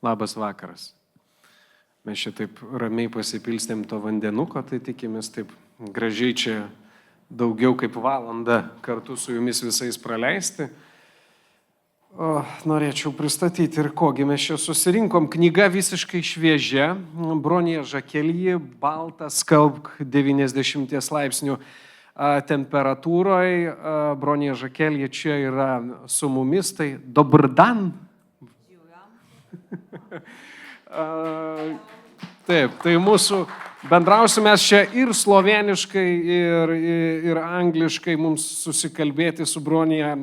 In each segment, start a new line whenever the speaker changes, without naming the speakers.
Labas vakaras. Mes čia taip ramiai pasipilstėm to vandenuko, tai tikimės taip gražiai čia daugiau kaip valandą kartu su jumis visais praleisti. Norėčiau pristatyti ir kogi mes čia susirinkom. Knyga visiškai šviežia, Bronija Žakelji, baltas skalbk 90 laipsnių temperatūroje. Bronija Žakelji čia yra su mumis, tai Dobr dan. Taip, tai mūsų bendrausime čia ir slovėniškai, ir angliškai mums susikalbėti su Bronija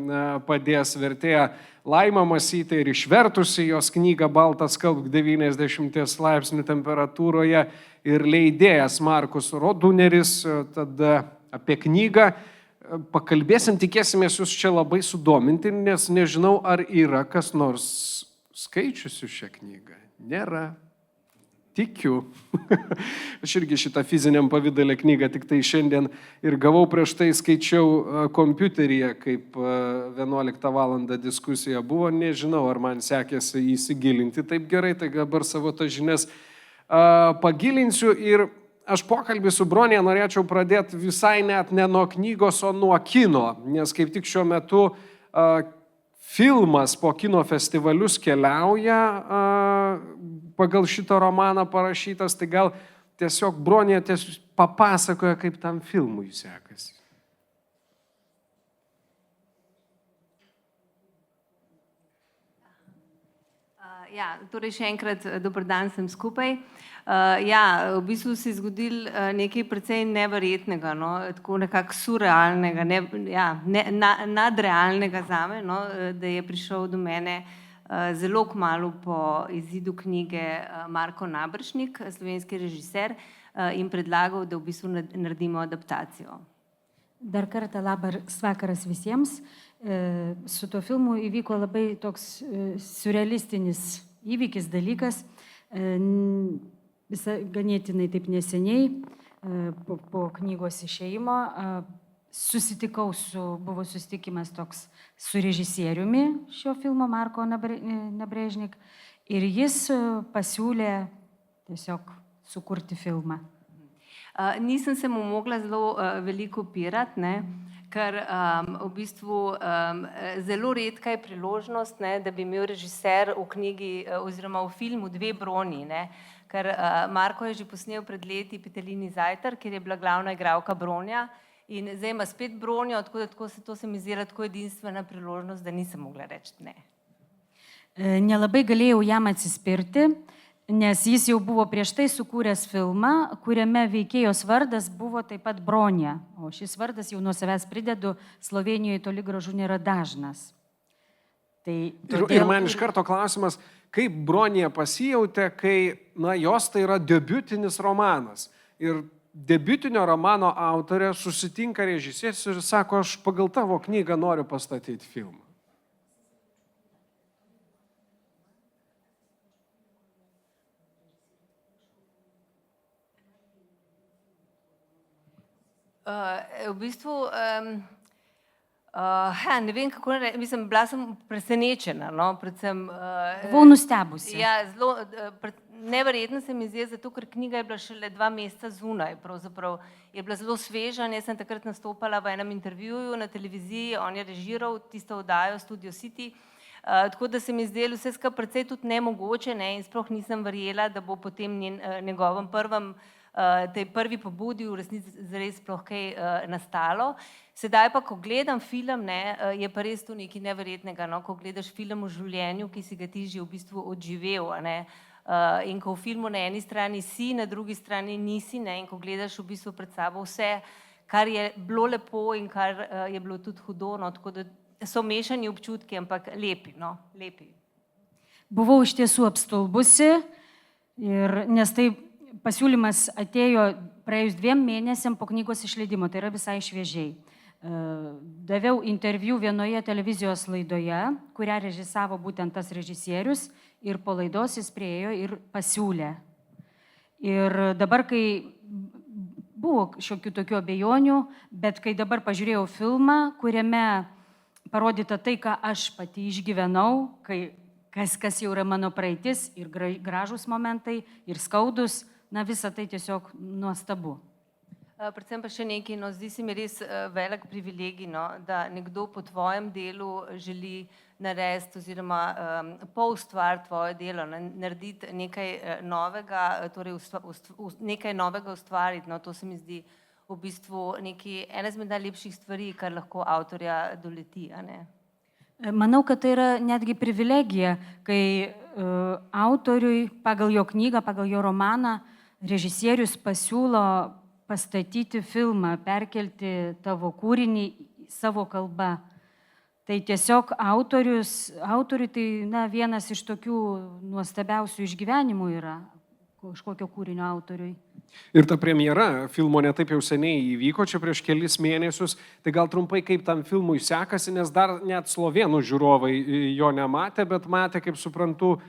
padės vertėja Laima Masytė ir išvertusi jos knygą Baltas skalbk 90 laipsnių temperatūroje ir leidėjas Markus Roduneris. Tada apie knygą pakalbėsim, tikėsimės jūs čia labai sudominti, nes nežinau, ar yra kas nors skaičiusių šią knygą. Nėra. Tikiu. Aš irgi šitą fiziniam pavydalę knygą tik tai šiandien ir gavau, prieš tai skaičiau kompiuteryje, kaip 11 valandą diskusija buvo. Nežinau, ar man sekėsi įsigilinti taip gerai, tai dabar savo tas žinias pagilinsiu. Ir aš pokalbį su Bronija norėčiau pradėti visai net ne nuo knygos, o nuo kino, nes kaip tik šiuo metu filmas po kino festivalius keliauja pagal šitą romaną parašytas, tai gal tiesiog Bronija papasakoja, kaip tam filmui sekasi.
Ja, torej še enkrat dober dan sem skupaj. V bistvu se je zgodil nekaj precej neverjetnega, tako nekako surrealnega, nadrealnega zame, da je prišel do mene zelo kmalu po izidu knjige Marko Naberšnik, slovenski režiser, in predlagal, da v bistvu naredimo adaptacijo.
Dar kartą labas vakaras visiems. Su tuo filmu įvyko labai toks surrealistinis įvykis, dalykas. Ganėtinai taip neseniai, po knygos išėjimo, buvo susitikimas toks su režisieriumi šio filmo Marko Naberšnik ir jis pasiūlė tiesiog sukurti filmą.
Nisem se mu mogla zelo veliko upirati, ker v bistvu zelo redka je priložnost, da bi imel režiser v knjigi oziroma v filmu dve Bronji, ker Marko je že posnel pred leti Petelini zajtrk, kjer je bila glavna igralka Bronja in zdaj ima spet Bronjo, tako to se mi zdi tako edinstvena priložnost, da nisem mogla reči ne.
Nelabai galėjau jam atsispirti, nes jis jau buvo prieš tai sukūręs filmą, kuriame veikėjos vardas buvo taip pat Bronja, o šis vardas jau nuo savęs pridedu, Slovėnijoje toli gražu nėra dažnas.
Ir man iš karto klausimas, kaip Bronija pasijautė, kai jos tai yra debiutinis romanas. Ir debiutinio romano autorė susitinka režisierius ir sako, aš pagal tavo knygą noriu pastatyti filmą.
V bistvu, ne vem, kako reči, mislim, bila sem presenečena, predvsem.
Buvau nustebusi.
Ja, zelo neverjetno se mi zdi, zato ker knjiga je bila šele 2 meseca zunaj, pravzaprav je bila zelo sveža, jaz sem takrat nastopala v enem intervjuju na televiziji, on je režiral tisto oddajo Studio City, tako da se mi zdelo vse skupaj precej tudi nemogoče, in sploh nisem verjela, da bo potem njegovem tej prvi pobudi v resnici zares sploh kaj nastalo. Sedaj pa, ko gledam film, je pa res to nekaj neverjetnega, ko gledaš film o življenju, ki si ga ti že v bistvu odživel, in ko v filmu na eni strani si, na drugi strani nisi, in ko gledaš v bistvu pred sabo vse, kar je bilo lepo in kar je bilo tudi hudo, tako da so mešani občutki, ampak lepi.
Buvau iš tiesų apstulbusi, nes tai pasiūlymas atėjo praėjus 2 mėnesiam po knygos išleidimo, tai yra visai šviežiai. Daviau interviu vienoje televizijos laidoje, kurią režisavo būtent tas režisierius ir po laidos jis priėjo ir pasiūlė. Ir dabar, kai buvo šiokių tokių abejonių, bet kai dabar pažiūrėjau filmą, kuriame parodyta tai, ką aš pati išgyvenau, kai kas jau yra mano praeitis, ir gražus momentai, ir skaudus, na visa tai tiesiog nuostabu.
Predvsem pa še nekaj, no, zdi se mi res velik privilegij, no, da nekdo po tvojem delu želi narediti oziroma poustvariti tvoje delo, narediti nekaj novega, torej nekaj novega ustvariti. No, to se mi zdi v bistvu ena izmed najlepših stvari, kar lahko avtorja doleti. A ne?
Manau, kad tai yra netgi privilegija, kai autoriui pagal jo knygą, pagal jo romaną režisierius pasiūlo pastatyti filmą, perkelti tavo kūrinį savo kalba. Tai tiesiog autoriui tai vienas iš tokių nuostabiausių išgyvenimų yra kažkokio kūrinio autoriui.
Ir ta premjera filmo netaip jau seniai įvyko, čia prieš kelis mėnesius. Tai gal trumpai, kaip tam filmui sekasi, nes dar net slovėnų žiūrovai jo nematė, bet matė, kaip suprantu,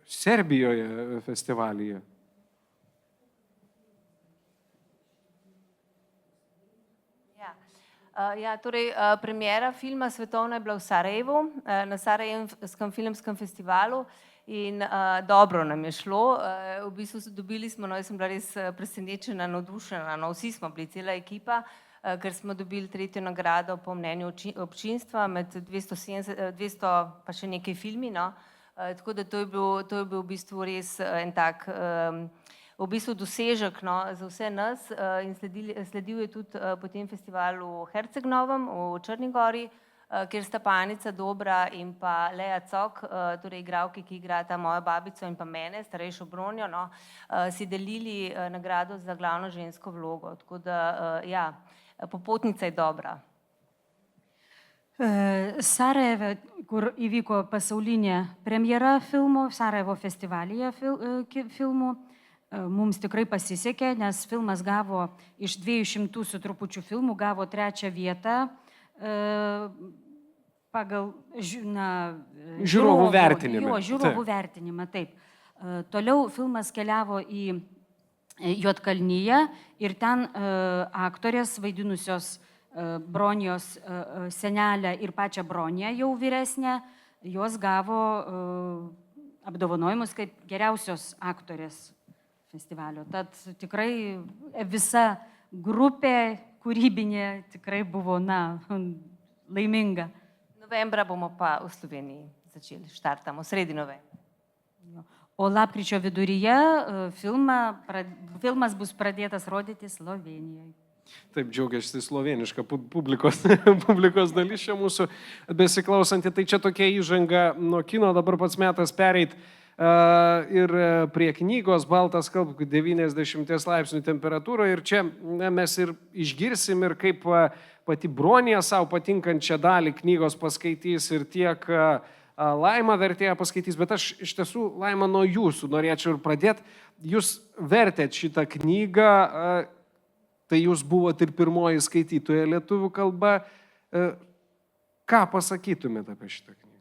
Serbijoje festivalyje.
Torej, premjera filma svetovna je bila v Sarajevu, na Sarajevskem filmskem festivalu in dobro nam je šlo. V bistvu dobili smo, jaz sem bila res presenečena, navdušena, vsi smo bili, cela ekipa, ker smo dobili 3. nagrado po mnenju občinstva med 200 pa še nekaj filmi. Tako da to je bil v bistvu res en tak v bistvu dosežek za vse nas in sledil je tudi po tem festivalu v Herceg-Novem v Črni Gori, kjer sta pa Anica Dobra in pa Lea Cok, torej igralki, ki igrata mojo babico in pa mene, starejšo Bronjo, si delili nagrado za glavno žensko vlogo. Tako da, popotnica je dobra.
Sarajeve, kur įvyko pasaulinė premjera filmų, Sarajevo festivalyje filmų, mums tikrai pasisekė, nes filmas gavo iš 200 su trupučiu filmų, gavo 3. vietą pagal
žiūrovų vertinimą.
Žiūrovų vertinimą, taip. Toliau filmas keliavo į Juodkalniją ir ten aktorės vaidinusios Bronijos senelę ir pačią Broniją jau vyresnę, jos gavo apdovanojimus kaip geriausios aktorės festivalio. Tad tikrai visa grupė kūrybinė tikrai buvo, laiminga.
Novembra bomo pa v Sloveniji začeli, štartamo, sredi novembra.
O lapkričio viduryje filmas bus pradėtas rodyti Slovenijoje.
Taip džiaugiasi slovėniška publikos dalis čia mūsų besiklausanti. Tai čia tokia įžanga nuo kino, dabar pats metas pereit ir prie knygos Baltas kalbų 90 laipsnių temperatūra. Ir čia mes ir išgirsim ir kaip pati Bronija savo patinkančią dalį knygos paskaitys ir tiek Laima vertėja paskaitys. Bet aš iš tiesų, Laima, nuo jūsų norėčiau ir pradėti. Jūs vertėt šitą knygą, tai jūs buvote ir pirmoji skaitytoja lietuvių kalba. Ką pasakytumėte apie šitą knygą?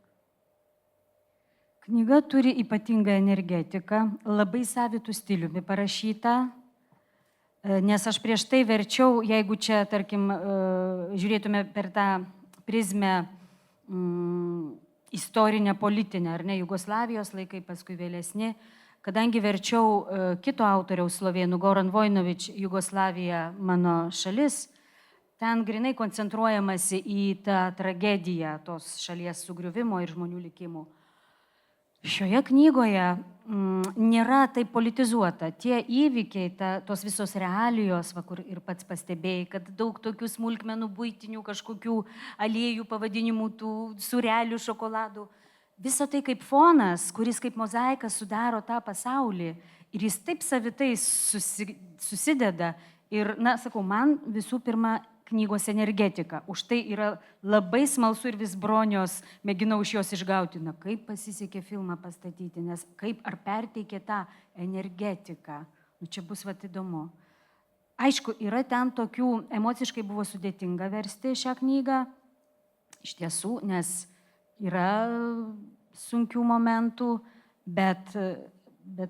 Knyga turi ypatingą energetiką, labai savitų stiliumi parašyta, nes aš prieš tai verčiau, jeigu čia, tarkim, žiūrėtume per tą prizmę istorinę, politinę, ar ne, Jugoslavijos laikai, paskui vėlesni, kadangi verčiau kito autoriaus slovėnų, Goran Vojnovič, Jugoslavija mano šalis, ten grinai koncentruojamasi į tą tragediją tos šalies sugriuvimo ir žmonių likimų. Šioje knygoje nėra taip politizuota. Tie įvykiai, tos visos realijos, kur ir pats pastebėjai, kad daug tokių smulkmenų, buitinių, kažkokių aliejų pavadinimų, tų surelių, šokoladų. Visa tai kaip fonas, kuris kaip mozaika sudaro tą pasaulį ir jis taip savitai susideda. Ir, sakau, man visų pirma knygos energetika. Už tai yra labai smalsu ir vis Bronios mėginau iš jos išgauti, kaip pasisekė filmą pastatyti, nes kaip ar perteikė tą energetiką. Čia bus įdomu. Aišku, yra ten tokių, emociškai buvo sudėtinga versti šią knygą, iš tiesų, nes yra sunkių momentų, bet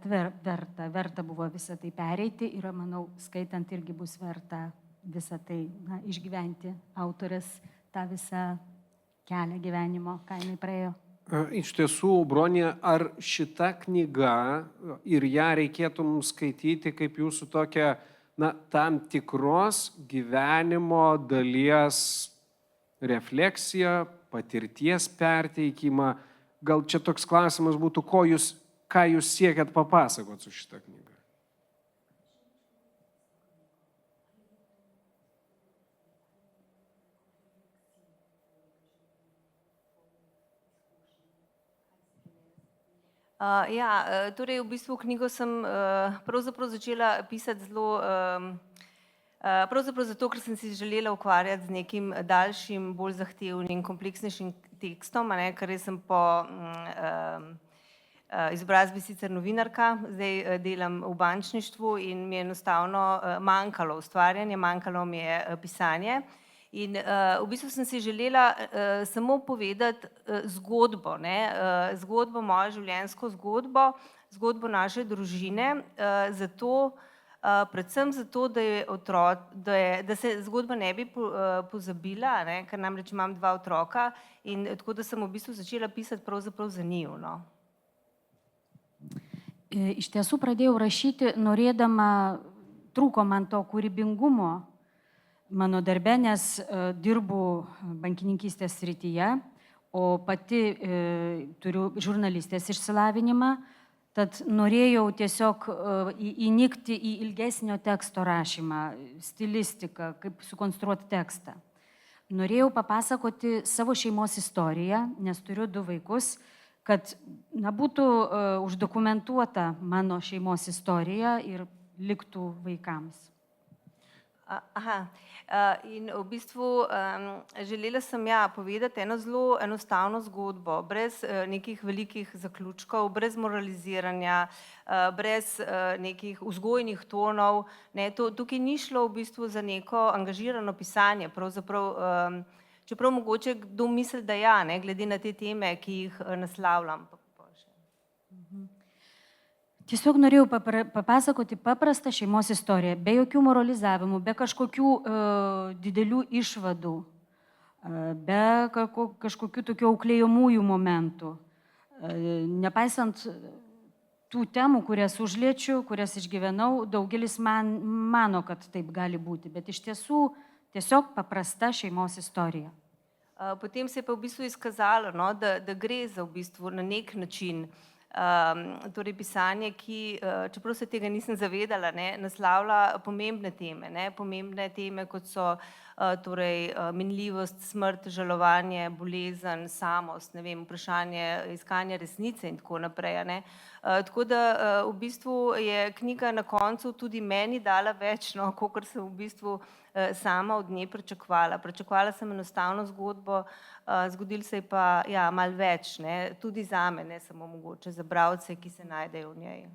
verta buvo visą tai pereiti ir, manau, skaitant irgi bus verta visą tai išgyventi autorės tą visą kelią gyvenimo, ką jinai praėjo.
Iš tiesų, Bronija, ar šita knyga ir ją reikėtų mums skaityti kaip jūsų tokia, tam tikros gyvenimo dalies refleksiją, patirties perteikimą? Gal čia toks klausimas būtų, ką jūs siekiat papasakot su šitą knygą?
Torej v bistvu knjigo sem pravzaprav začela pisati pravzaprav zato, ker sem si želela ukvarjati z nekim daljšim, bolj zahtevnim, kompleksnejšim tekstom, ker sem po izobrazbi sicer novinarka, zdaj delam v bančništvu in mi je enostavno manjkalo ustvarjanje, manjkalo mi je pisanje. In v bistvu sem si želela samo povedati zgodbo, zgodbo, mojo življenjsko zgodbo, zgodbo naše družine, predvsem zato, da se zgodba ne bi pozabila, ker namreč imam 2 otroka in tako da sem v bistvu začela pisati pravzaprav za njiju.
Iš tiesų pradėjau rašyti, norėdama, trūko man to kūrybingumo mano darbe, nes dirbu bankininkystės srityje, o pati turiu žurnalistės išsilavinimą, tad norėjau tiesiog įnikti į ilgesnio teksto rašymą, stilistiką, kaip sukonstruoti tekstą. Norėjau papasakoti savo šeimos istoriją, nes turiu 2 vaikus, kad būtų uždokumentuota mano šeimos istorija ir liktų vaikams.
In v bistvu želela sem povedati eno zelo enostavno zgodbo, brez nekih velikih zaključkov, brez moraliziranja, brez nekih vzgojnih tonov. Tukaj ni šlo v bistvu za neko angažirano pisanje, pravzaprav, čeprav mogoče kdo misli, da glede na te teme, ki jih naslavljam.
Tiesiog norėjau papasakoti paprastą šeimos istoriją, be jokių moralizavimų, be kažkokių didelių išvadų, be kažkokių tokių auklėjamųjų momentų. Nepaisant tų temų, kurias užliečiu, kurias išgyvenau, daugelis mano, kad taip gali būti, bet iš tiesų tiesiog paprasta šeimos istorija.
Potem se je pa v bistvu izkazalo, da gre za v bistvu na nek način torej pisanje, ki, čeprav se tega nisem zavedala, naslavlja pomembne teme, kot so torej minljivost, smrt, žalovanje, bolezen, samost, vprašanje iskanja resnice in tako naprej. Tako da v bistvu je knjiga na koncu tudi meni dala več, kakor sem v bistvu sama od nje pričakovala. Pričakovala sem enostavno zgodbo, zgodilo se je pa malo več, tudi zame, ne samo mogoče za bralce, ki se najdejo v njej.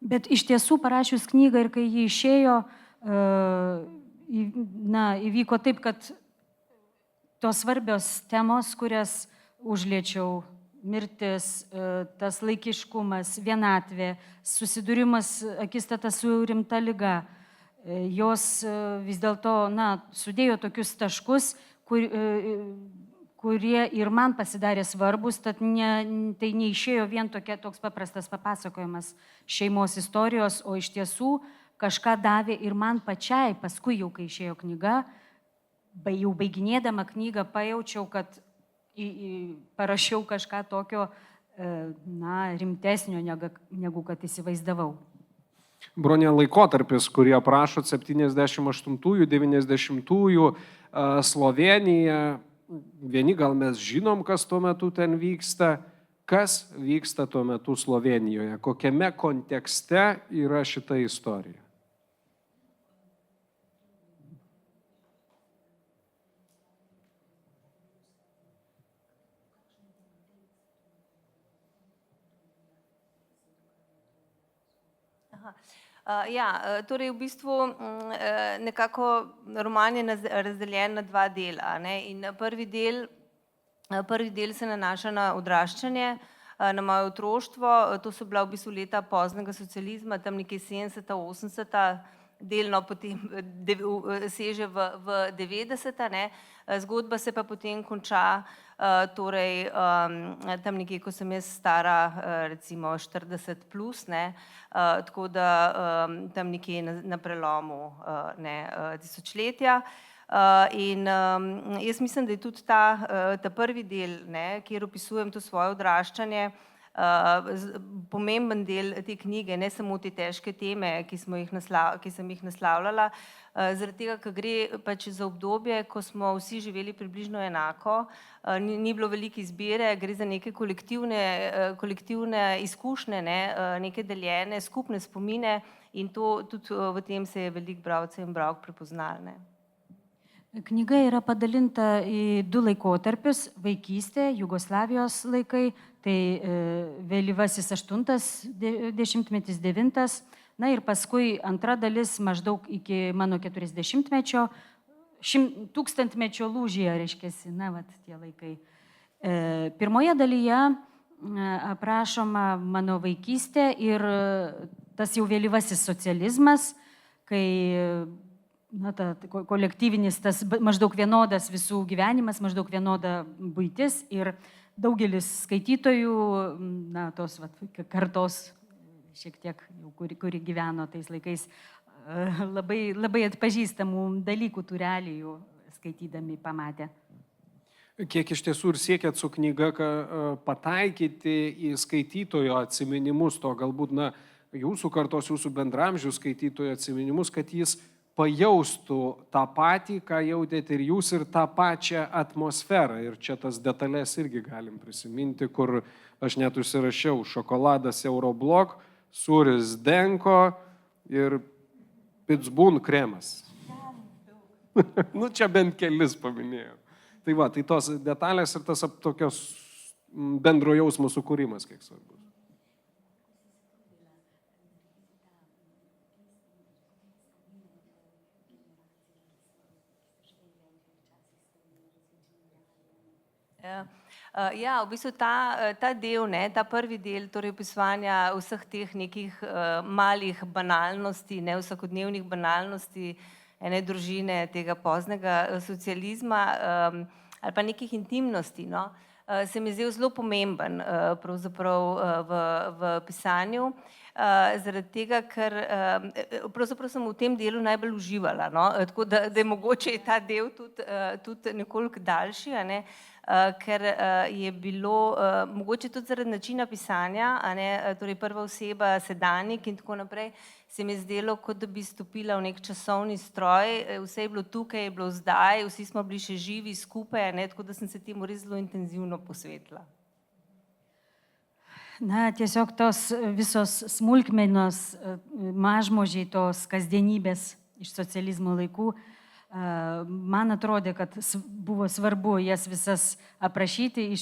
Bet iš tiesų parašius knygą ir kai ji išėjo, įvyko taip, kad tos svarbios temos, kurias užliečiau, mirtis, tas laikiškumas, vienatvė, susidūrimas akistata su rimta liga, jos vis dėlto sudėjo tokius taškus, kurie ir man pasidarė svarbus, tad tai neišėjo vien toks paprastas papasakojimas šeimos istorijos, o iš tiesų kažką davė ir man pačiai, paskui jau kai išėjo knyga, jau baiginėdama knygą pajaučiau, kad parašiau kažką tokio rimtesnio, negu kad įsivaizdavau.
Bronija, laikotarpis, kurį aprašot 78-ųjų, 90-ųjų Slovėnija, vieni gal mes žinom, kas tuo metu ten vyksta, kas vyksta tuo metu Slovėnijoje, kokiame kontekste yra šita istorija?
Torej v bistvu nekako roman je razdeljen na 2 dela. In prvi del se nanaša na odraščanje, na moje otroštvo. To so bila v bistvu leta poznega socializma, tam nekje 70., 80., delno potem seže v 90. Zgodba se pa potem konča, torej tam nekje, ko sem jaz stara, recimo 40 plus, ne, tako da tam nekje na prelomu tisočletja. In jaz mislim, da je tudi ta prvi del, ne, kjer opisujem to svoje odraščanje, pomemben del te knjige, ne samo te težke teme, ki sem jih naslavljala, zaradi tega, ker gre pač za obdobje, ko smo vsi živeli približno enako, ni bilo veliko izbire, gre za neke kolektivne izkušnje, ne, neke deljene, skupne spomine in to tudi v tem se je veliko bralcev in bralk prepoznalo.
Knyga yra padalinta į du laikotarpius - vaikystė, Jugoslavijos laikai, tai vėlyvasis 8 dešimtmetis, 9, na ir paskui antra dalis maždaug iki mano 40-mečio, 1000-mečio lūžyje, reiškiasi, na, vat, tie laikai. Pirmoje dalyje aprašoma mano vaikystė ir tas jau vėlyvasis socializmas, kai kolektyvinis, tas maždaug vienodas visų gyvenimas, maždaug vienoda buitis ir daugelis skaitytojų, tos kartos, šiek tiek, kuri gyveno tais laikais, labai atpažįstamų dalykų, tų realijų skaitydami pamatė.
Kiek iš tiesų ir siekėt su knyga pataikyti į skaitytojo atsiminimus, to galbūt, jūsų kartos, jūsų bendramžių skaitytojo atsiminimus, kad jis pajaustų tą patį, ką jautėt ir jūs, ir tą pačią atmosferą. Ir čia tas detalės irgi galim prisiminti, kur aš net užsirašiau šokoladas Euroblok, sūris Denko ir Pitsbun kremas. Čia bent kelis paminėjau. Tai va, tai tos detalės ir tas tokios bendro jausmo sukūrimas, kiek svarbus.
Ja, v bistvu ta del, ne, ta prvi del, torej opisovanja vseh teh nekih malih banalnosti, ne, vsakodnevnih banalnosti ene družine, tega poznega socializma ali pa nekih intimnosti, no, se mi je zdel zelo pomemben pravzaprav v pisanju, zaradi tega, ker pravzaprav sem v tem delu najbolj uživala, no, tako da je mogoče ta del tudi nekoliko daljši, a ne, ker je bilo mogoče tudi zaradi načina pisanja, a ne, torej prva oseba, sedanjik in tako naprej, se mi je zdelo, kot da bi stopila v nek časovni stroj, vse je bilo tukaj, je bilo zdaj, vsi smo bili še živi skupaj, a ne, tako da sem se temu res zelo intenzivno posvetila.
Na, tiesiog tos visos smulkmenos, mažmožiai tos kasdienybės iš socializmo laikų, man atrodė, kad buvo svarbu jas visas aprašyti,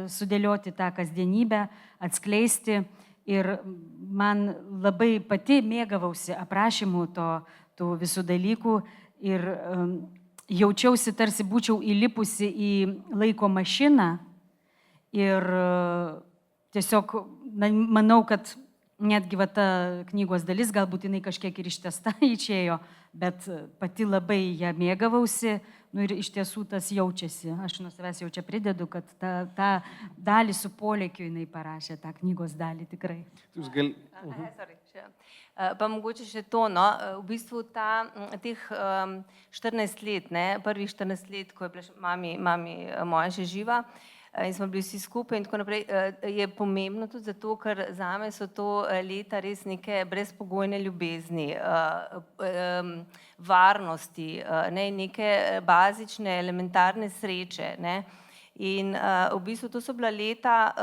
sudėlioti tą kasdienybę, atskleisti ir man labai pati mėgavausi aprašymų tų visų dalykų ir jaučiausi tarsi būčiau įlipusi į laiko mašiną ir tiesiog manau, kad netgi va ta knygos dalis, galbūt jinai kažkiek ir ištesta išėjo, bet pati labai ją mėgavausi, ir iš tiesų tas jaučiasi. Aš nuo savęs jau čia pridedu, kad tą dalį su polėkiu jinai parašė, tą knygos dalį tikrai.
Pa mogoče še to, no, v bistvu teh 14 let, ne, prvih 14 let, ko je bila mami moja še živa, in smo bili vsi skupaj in tako naprej, je pomembno tudi zato, ker zame so to leta res neke brezpogojne ljubezni, varnosti, ne, neke bazične, elementarne sreče, ne. In v bistvu to so bila leta,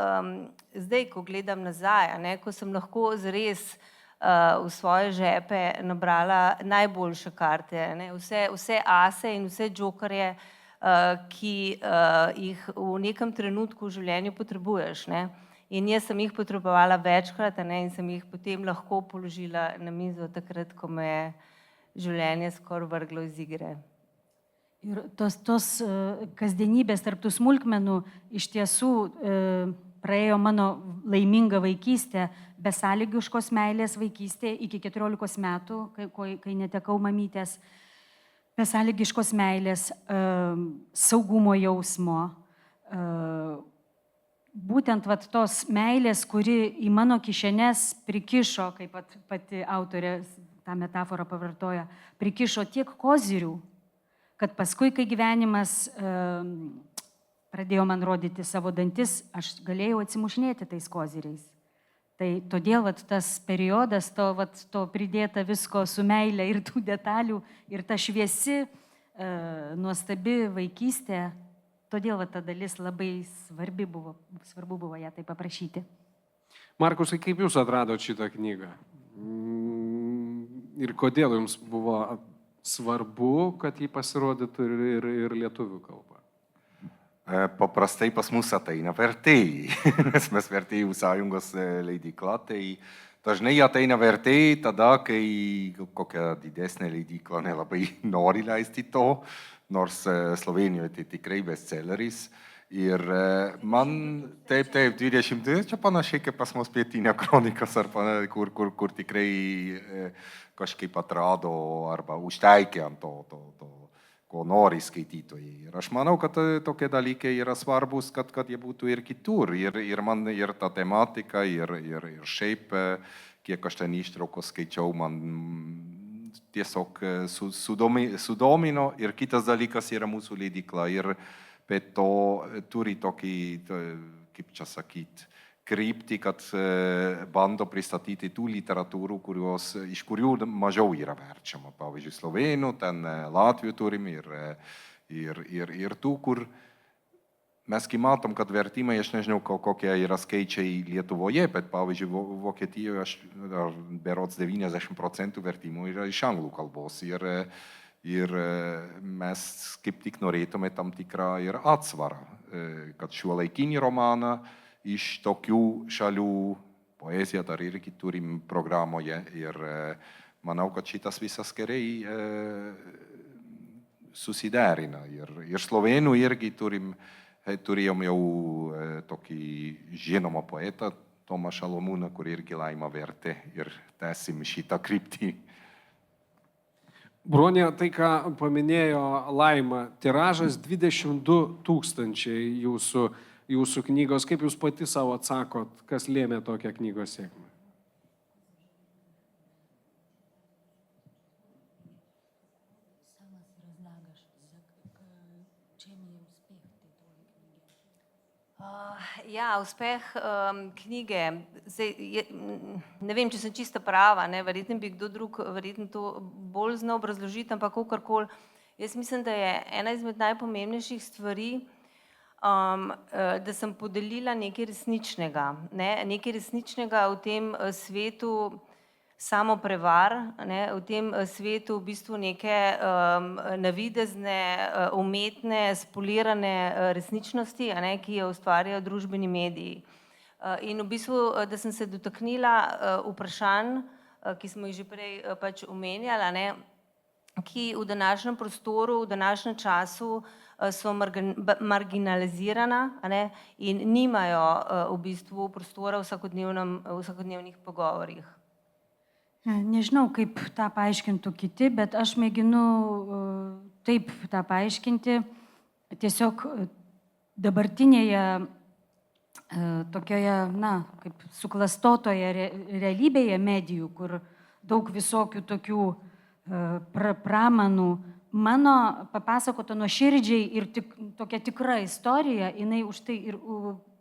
zdaj, ko gledam nazaj, ne, ko sem lahko zares v svoje žepe nabrala najboljše karte, ne, vse ase in vse džokerje, ki jih v nekem trenutku v življenju potrebuješ, ne. In jaz sem jih potrebovala večkrat, ne, in sem jih potem lahko položila na mizo takrat, ko me je življenje skoraj vrglo iz igre.
Ir tos kasdienybės tarp tų smulkmenų iš tiesų praėjo mano laiminga vaikystė, besąlygiškos meilės vaikystė iki 14 metų, kai netekau mamytės. besąlygiškos meilės, saugumo jausmo, būtent vat, tos meilės, kuri į mano kišenes prikišo, kaip pati autorė tą metaforą pavartoja, prikišo tiek kozirių, kad paskui, kai gyvenimas pradėjo man rodyti savo dantis, aš galėjau atsimušinėti tais koziriais. Tai todėl vat, tas periodas, to pridėta visko su meile ir tų detalių, ir ta šviesi, nuostabi vaikystė, todėl vat, ta dalis labai svarbu buvo ją tai paprašyti.
Markusai, kaip jūs atradote šitą knygą? Ir kodėl jums buvo svarbu, kad jį pasirodytų ir lietuvių kalba?
Paprastai pas mus ateina vertėjai, nes mes vertėjų sąjungos leidykla, tai dažnai ateina vertėjai tada, kai kokia didesnė leidykla nelabai nori leisti to, nors Slovenijoje tai tikrai bestselleris. Ir man, taip, 22, čia panašiai kaip pas mus Pietinė kronikas, ar kur tikrai kažkaip atrado arba užtaikė ant to, ko nori skaitytojai. Ir aš manau, kad tokie dalykai yra svarbus, kad jie būtų ir kitur. Ir man ir ta tematika, ir šiaip, kiek aš ten ištraukos skaičiau, man tiesiog sudomino. Ir kitas dalykas yra mūsų leidykla. Ir bet to turi tokį, kaip čia sakyti, kryptį, kad bando pristatyti tų literatūrų, iš kurių mažiau yra verčiama. Pavyzdžiui, slovėnų, ten latvių turim ir tų, kur mes matom, kad vertimai, aš nežinau, kokie yra skaičiai Lietuvoje, bet pavyzdžiui, Vokietijoje berods 90% vertimų yra iš anglų kalbos. Ir mes kaip tik norėtume tam tikrą ir atsvarą, kad šiuolaikinį romaną iš tokių šalių, poeziją dar irgi turim programoje ir manau, kad šitas visas gerai susiderina. Ir slovėnų irgi turėjom jau tokį žinomą poetą, Tomą Šalomūną, kur irgi Laima vertė ir tęsim šitą kryptį.
Bronė, tai ką paminėjo Laima, tiražas 22 000 jūsų knygos. Kaip jūs pati savo atsakot, kas lėmė tokią knygos sėkmę?
Ja, uspeh knjige, ne vem, če sem čista prava, verjetno bi kdo drug verjetno to bolj znal obrazložiti, ampak kakorkoli. Jaz mislim, da je ena izmed najpomembnejših stvari, da sem podelila nekaj resničnega. Nekaj resničnega v tem svetu samoprevar, v tem svetu v bistvu neke navidezne, umetne, spolirane resničnosti, ki jo ustvarjajo družbeni mediji. In v bistvu, da sem se dotaknila vprašanj, ki smo jih že prej pač omenjali, ki v današnjem prostoru, v današnjem času so marginalizirana in nimajo v bistvu prostora v vsakodnevnih pogovorih.
Nežinau, kaip tą paaiškintų kiti, bet aš mėginu taip tą paaiškinti. Tiesiog dabartinėje tokioje, kaip suklastotoje realybėje medijų, kur daug visokių tokių pramanų, mano papasakota nuoširdžiai ir tokia tikra istorija, jinai už tai ir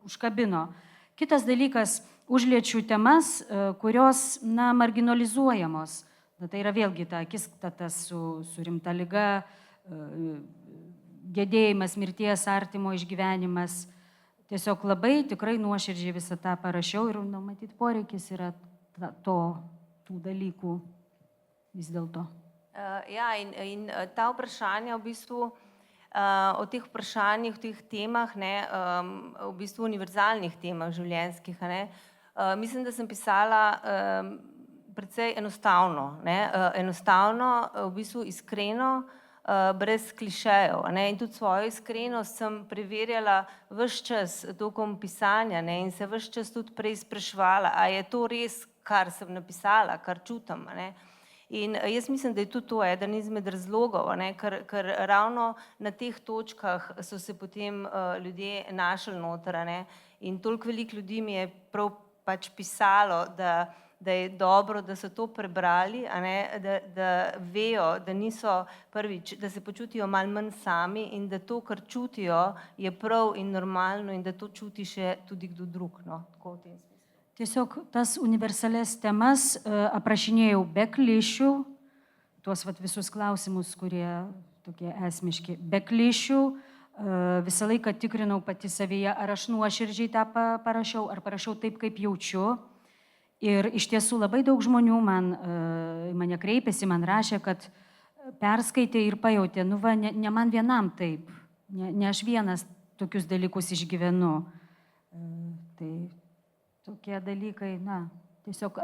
užkabino. Kitas dalykas, užliečiu temas, kurios, marginalizuojamos. Tai yra vėlgi ta akistata su rimta liga, gedėjimas, mirties, artimo išgyvenimas. Tiesiog labai tikrai nuoširdžiai visą tą parašiau ir, matyt, poreikis yra tų dalykų vis dėlto.
Ja, in ta vprašanja v bistvu, o teh vprašanjih, o teh temah, v bistvu univerzalnih temah življenjskih, mislim, da sem pisala precej enostavno, enostavno, v bistvu iskreno, brez klišejev. In tudi svojo iskrenost sem preverjala ves čas tokom pisanja in se ves čas tudi prej spraševala, a je to res, kar sem napisala, kar čutim. In jaz mislim, da je tudi to eden izmed razlogov, a ne, ker ravno na teh točkah so se potem ljudje našli noter, a ne, in toliko veliko ljudi mi je prav pač pisalo, da je dobro, da so to prebrali, a ne, da vejo, da niso prvič, da se počutijo malo manj sami in da to, kar čutijo, je prav in normalno in da to čuti še tudi kdo drug, no, tako v tem smislu.
Tiesiog tas universalias temas aprašinėjau be klišių, tuos vat visus klausimus, kurie tokie esmiški, be klišių, visą laiką tikrinau pati savyje, ar aš nuoširdžiai tą parašiau, ar parašiau taip, kaip jaučiu. Ir iš tiesų labai daug žmonių mane kreipėsi, man rašė, kad perskaitė ir pajautė, nu va, ne man vienam taip, ne aš vienas tokius dalykus išgyvenu. Tai tokie dalykai, na, tiesiog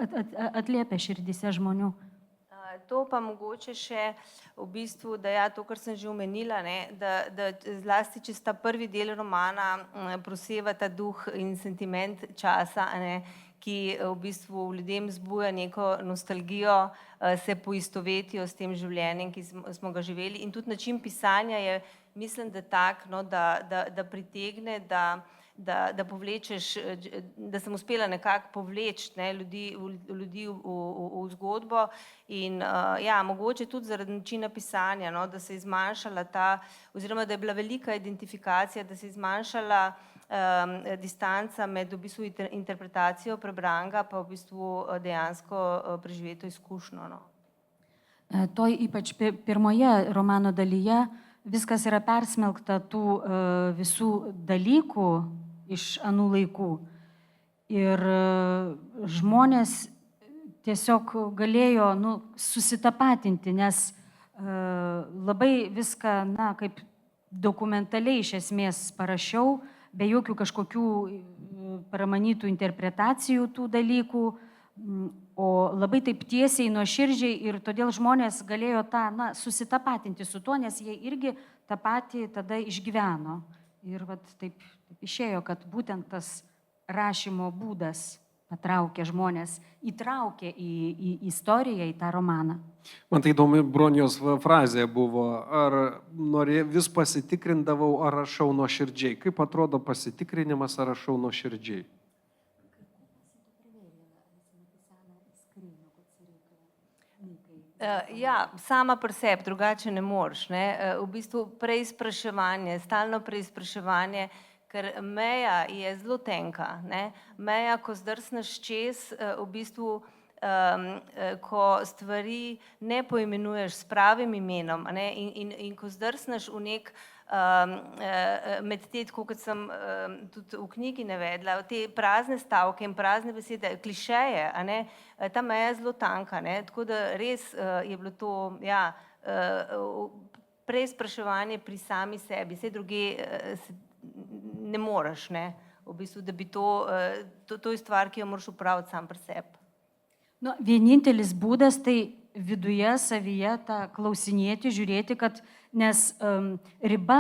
atliepia širdise žmonių.
To pa mogoče še v bistvu, da ja, to, kar sem že omenila, ne, da zlasti čez ta prvi del romana proseva ta duh in sentiment časa, ne, ki v bistvu ljudem zbuja neko nostalgijo, se poistovetijo s tem življenjem, ki smo ga živeli. In tudi način pisanja je, mislim, da tak, no, da pritegne, da povlečeš, da sem uspela nekako povleči, ne, ljudi v zgodbo in ja, mogoče tudi zaradi načina pisanja, no, da se je zmanjšala oziroma da je bila velika identifikacija, da se je zmanjšala distanca med v bistvu interpretacijo prebranega pa v bistvu dejansko preživeto izkušnjo, no.
Toj ypač pirmoje romano dalyje viskas yra persmelkta tų visų dalykų iš anų laikų. Ir žmonės tiesiog galėjo susitapatinti, nes labai viską, na, kaip dokumentaliai iš esmės parašiau, be jokių kažkokių pramanytų interpretacijų tų dalykų, o labai taip tiesiai, nuoširdžiai ir todėl žmonės galėjo susitapatinti su tuo, nes jie irgi tą patį tada išgyveno. Ir vat taip išėjo, kad būtent tas rašymo būdas patraukė žmonės, įtraukė į istoriją, į tą romaną.
Man tai įdomi Bronijos frazė buvo, ar vis pasitikrindavau, ar rašau nuoširdžiai. Kaip atrodo pasitikrinimas, ar rašau nuoširdžiai?
Ja, sama pri sebi, drugače ne moreš, ne. V bistvu preizpraševanje, stalno preizpraševanje, ker meja je zelo tenka, ne. Meja, ko zdrsneš čez, v bistvu, ko stvari ne poimenuješ s pravim imenom, ne, in ko zdrsneš v nek med te, tako kot sem tudi v knjigi navedla, te prazne stavke in prazne besede, klišeje, a ne, ta meja je zelo tanka, ne, tako da res je bilo to, ja, preizpraševanje pri sami sebi, vse druge ne moreš, ne, v bistvu, da bi to je stvar, ki jo moraš upraviti sam pri sebi.
Nu, vienintelis būdas tai viduje savyje tą klausinėti, žiūrėti, kad nes riba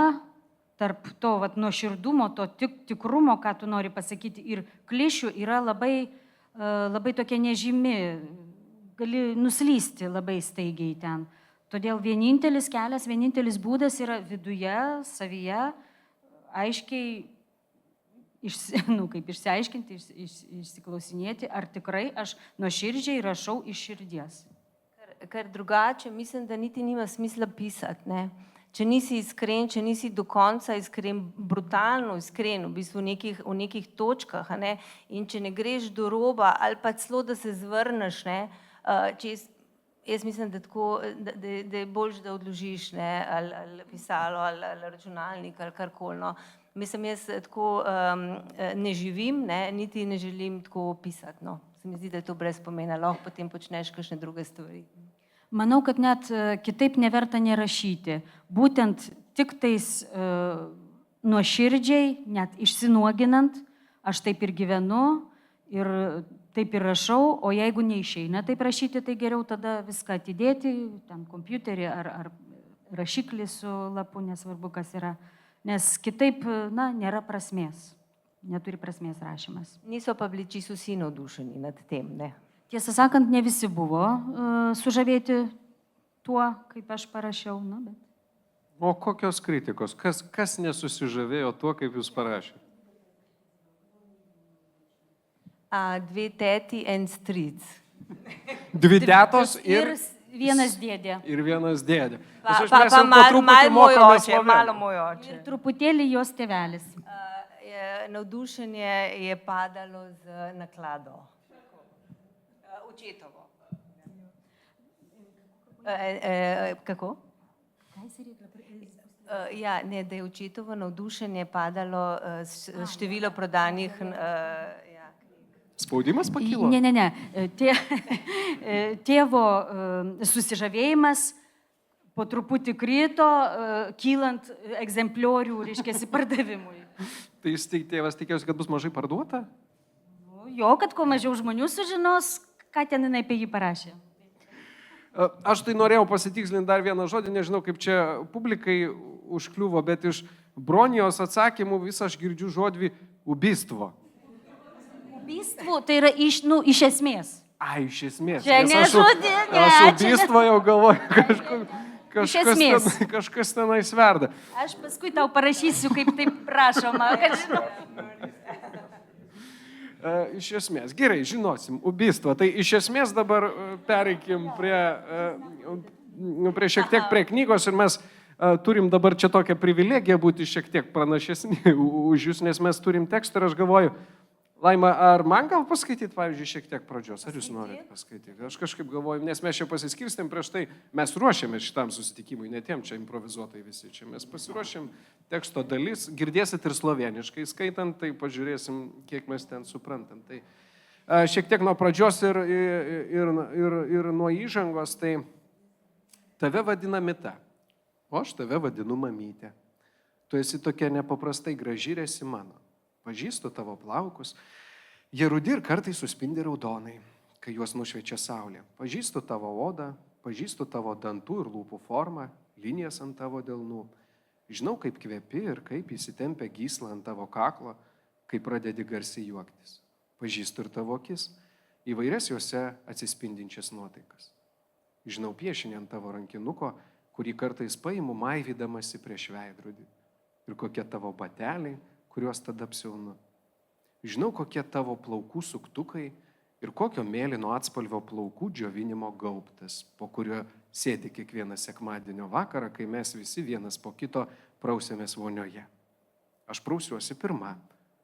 tarp to nuoširdumo, to tikrumo, ką tu nori pasakyti, ir klišių yra labai tokia nežymi, gali nuslysti labai staigiai ten. Todėl vienintelis kelias, vienintelis būdas yra viduje, savyje, aiškiai kaip išsiaiškinti, išsiklausinėti, ar tikrai aš nuoširdžiai rašau iš širdies.
Ker drugače mislim, da niti nima smisla pisati, ne. Če nisi iskren, če nisi do konca iskren, brutalno iskren, v bistvu v nekih točkah, a ne, in če ne greš do roba ali pa celo, da se zvrneš, ne, jaz mislim, da je boljše, da odložiš, ne, ali pisalo, ali računalnik, ali karkoli, no. Mislim, jaz tako ne živim, ne, niti ne želim tako pisati, no. Se mi zdi, da je to brez pomena, lahko potem počneš kakšne druge stvari.
Manau, kad net kitaip neverta nerašyti. Būtent tik tais nuoširdžiai, net išsinuoginant, aš taip ir gyvenu ir taip ir rašau, o jeigu neišeina taip rašyti, tai geriau tada viską atidėti, ten kompiuterį ar rašiklį su lapu, nesvarbu kas yra. Nes kitaip, na, nėra prasmės, neturi prasmės rašymas.
Niso pa bili čisto vsi navdušeni nad tem, ne.
Tiesą sakant, ne visi buvo sužavėti tuo, kaip aš parašiau. Na, bet...
O kokios kritikos? Kas nesusižavėjo tuo, kaip jūs parašėte?
Dve teti en stric.
Dvi tetos
ir vienas dėdė.
Ir vienas dėdė.
Pa
Mes jau po truputį mokomės
malo
slovenų.
moj oče.
Ir truputėlį jos tėvelis.
Navdušenje je padalo z naklado. Očetovo. Kako? Ja, ne, da je očetovo navdušenje padalo število prodanih
Spaudimas pakilo?
Ne. Tėvo susižavėjimas po truputį krito, kylant egzempliorių, reiškia, pardavimui.
Tai jis tėvas tikėjosi, kad bus mažai parduota?
Jo, kad kuo mažiau žmonių sužinos, ką ten jinai apie jį parašė.
Aš tai norėjau pasitikslinti dar vieną žodį, nežinau, kaip čia publikai užkliuvo, bet iš Bronijos atsakymų vis aš girdžiu žodį ubistvo.
Ubistvo tai yra iš esmės.
Ai, iš esmės.
Čia
Nes
ne žodinė.
Aš ubistvo jau galvoju, kažkas tenai sverda.
Aš paskui tau parašysiu, kaip taip prašoma, kad žinau.
Iš esmės. Gerai, žinosim, ubistvo. Tai iš esmės dabar pereikim prie šiek tiek prie knygos ir mes turim dabar čia tokią privilegiją būti šiek tiek pranašesni už jūs, nes mes turim tekstą ir aš galvoju, Laima, ar man gal paskaityti, pavyzdžiui, šiek tiek pradžios? Ar jūs norite paskaityti? Aš kažkaip galvoju, nes mes čia pasiskirstėm prieš tai, mes ruošiamės šitam susitikimui, netiem čia improvizuotai visi. Čia mes pasiruošėm teksto dalis, girdėsit ir sloveniškai skaitant, tai pažiūrėsim, kiek mes ten suprantam. Tai šiek tiek nuo pradžios ir nuo įžangos, tai tave vadina Mita, o aš tave vadinu mamytė. Tu esi tokia nepaprastai graži ir esi mano. Pažįstu tavo plaukus, jie rudi ir kartais suspindi raudonai, kai juos nušviečia saulė. Pažįstu tavo odą, pažįstu tavo dantų ir lūpų formą, linijas ant tavo delnų. Žinau, kaip kvepi ir kaip įsitempia gyslą ant tavo kaklo, kai pradedi garsiai juoktis. Pažįstu ir tavo akis, įvairias juose atsispindinčias nuotaikas. Žinau piešinį ant tavo rankinuko, kurį kartais paimu maivydamasi prieš veidrodį. Ir kokie tavo bateliai, kuriuos tada apsiaunu. Žinau, kokie tavo plaukų suktukai ir kokio mėlyno atspalvio plaukų džiovinimo gaubtas, po kurio sėdi kiekvieną sekmadienio vakarą, kai mes visi vienas po kito prausėmės vonioje. Aš prausiuosi pirma,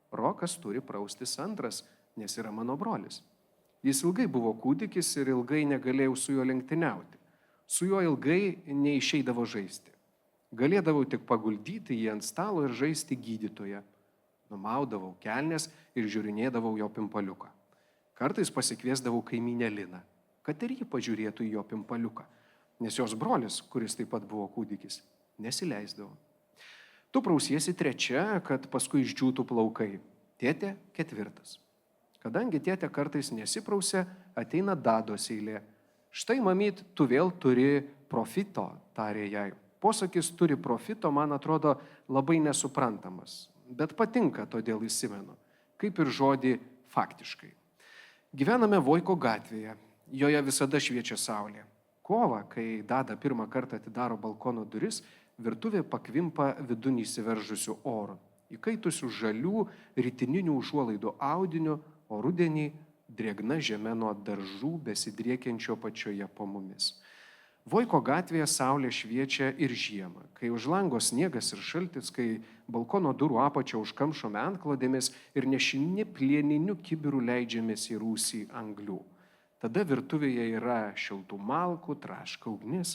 Rokas turi praustis antras, nes yra mano brolis. Jis ilgai buvo kūdikis ir ilgai negalėjau su juo lenktyniauti. Su juo ilgai neišeidavo žaisti. Galėdavau tik paguldyti jį ant stalo ir žaisti gydytoje. Numaudavau kelnes ir žiūrinėdavau jo pimpaliuką. Kartais pasikviesdavau kaimynę Liną, kad ir ji pažiūrėtų į jo pimpaliuką, nes jos brolis, kuris taip pat buvo kūdikis, nesileisdavo. Tu prausiesi trečia, kad paskui išdžiūtų plaukai. Tėtė ketvirtas. Kadangi tėtė kartais nesiprausia, ateina Dados eilė. Štai, mamyt, tu vėl turi profito, tarė jai. Posakis turi profito, man atrodo, labai nesuprantamas. Bet patinka, todėl įsimenu, kaip ir žodį faktiškai. Gyvename Voiko gatvėje, joje visada šviečia saulė. Kovą, kai Dada pirmą kartą atidaro balkono duris, virtuvė pakvimpa vidun įsiveržusių orų, įkaitusių žalių rytininių užuolaidų audinių, o rudenį drėgna žeme nuo daržų besidriekiančio pačioje po mumis. Voiko gatvėje saulė šviečia ir žiemą, kai už lango sniegas ir šaltis, kai balkono durų apačia užkamšome antklodėmis ir nešini plieniniu kibiru leidžiamės į rūsį anglių. Tada virtuvėje yra šiltų malkų, traška ugnis,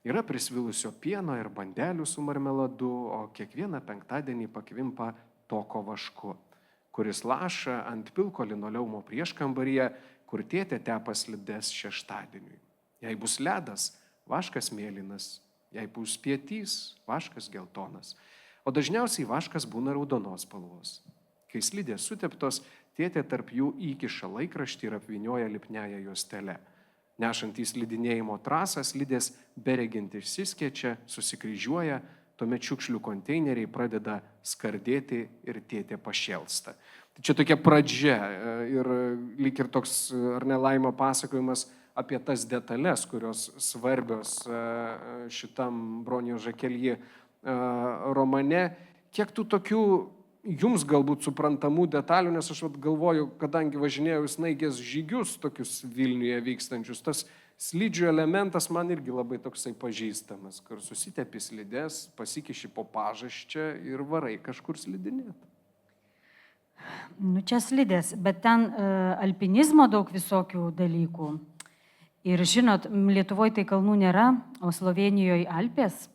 yra prisvilusio pieno ir bandelių su marmeladu, o kiekvieną penktadienį pakvimpa toko vašku, kuris laša ant pilko linoleumo prieškambaryje, kur tėtė tepa slides šeštadieniui. Jei bus ledas, vaškas mėlynas, jei bus pietys, vaškas geltonas, o dažniausiai vaškas būna raudonos spalvos. Kai slidės suteptos, tėtė tarp jų įkiša laikraštį ir apvynioja lipniąją juostelę. Nešant į slidinėjimo trasą, slidės beregint išsiskiečia, susikryžiuoja, tuomet šiukšlių konteineriai pradeda skardėti ir tėtė pašėlsta. Tai čia tokia pradžia ir lyg ir toks, ar ne, Laimo pasakojimas apie tas detalės, kurios svarbios šitam Bronijo Žakelji romane. Kiek tų tokių jums galbūt suprantamų detalių, nes aš galvoju, kadangi važinėjau į snaigės žygius tokius Vilniuje vykstančius, tas slidžių elementas man irgi labai toksai pažįstamas, kur susitepi slides, pasikiši po pažasčia ir varai kažkur slidinėti.
Nu, čia slidės, bet ten alpinizmo daug visokių dalykų. Ir žinot, Lietuvoje tai kalnų nėra, o Slovenijoje Alpės.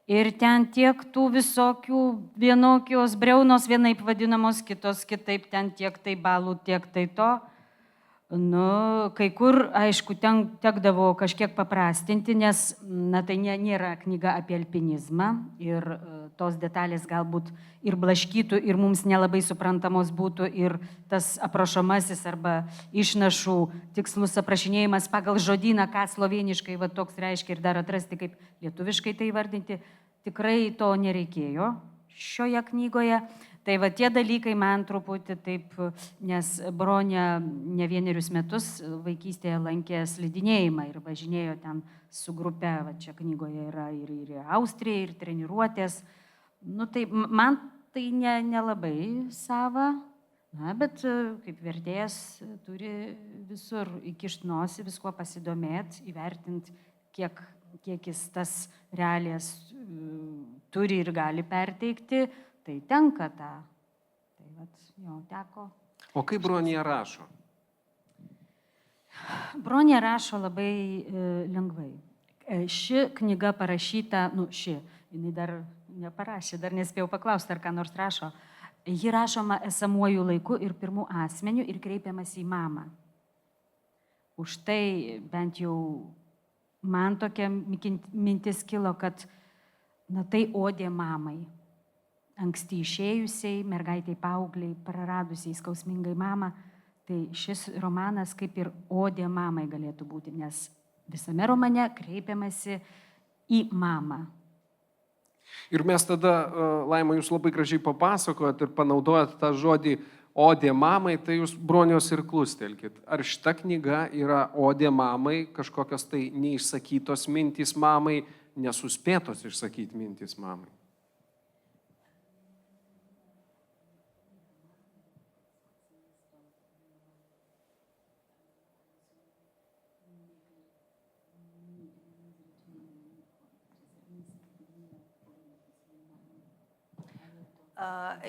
Ir ten tiek tų visokių vienokios briaunos vienaip vadinamos, kitos kitaip, ten tiek tai balų, tiek tai to. Nu, kai kur, aišku, ten tekdavo kažkiek paprastinti, nes, na, tai nėra knyga apie alpinizmą ir tos detalės galbūt ir blaškytų, ir mums nelabai suprantamos būtų, ir tas aprašomasis arba išnašų tikslus aprašinėjimas pagal žodyną, ką sloveniškai va toks reiškia, ir dar atrasti, kaip lietuviškai tai vardinti, tikrai to nereikėjo šioje knygoje. Tai va tie dalykai man truputį taip, nes Bronė ne vienerius metus vaikystėje lankė slidinėjimą ir važinėjo ten su grupe, va čia knygoje yra ir Austrija, ir treniruotės. Nu tai man tai nelabai sava, na, bet kaip vertėjas turi visur įkišti nosį, viskuo pasidomėti, įvertinti, kiek jis tas realijas turi ir gali perteikti. Tai tenka tą. Tai vat, jo, teko.
O kaip Bronija rašo?
Bronija rašo labai lengvai. Ši knyga parašyta, jinai dar neparašė, dar nespėjau paklausti, ar ką nors rašo. Ji rašoma esamuoju laiku ir pirmu asmeniu ir kreipiamas į mamą. Už tai bent jau man tokia mintis kilo, kad na, tai odė mamai. Anksti išėjusiai, mergaitai paaugliai, praradusiai skausmingai mamą, tai šis romanas kaip ir odė mamai galėtų būti, nes visame romane kreipiamasi į mamą.
Ir mes tada, Laima, jūs labai gražiai papasakojat ir panaudojat tą žodį odė mamai, tai jūs Bronijos ir klustelkit. Ar šita knyga yra odė mamai, kažkokios tai neišsakytos mintys mamai, nesuspėtos išsakyti mintys mamai?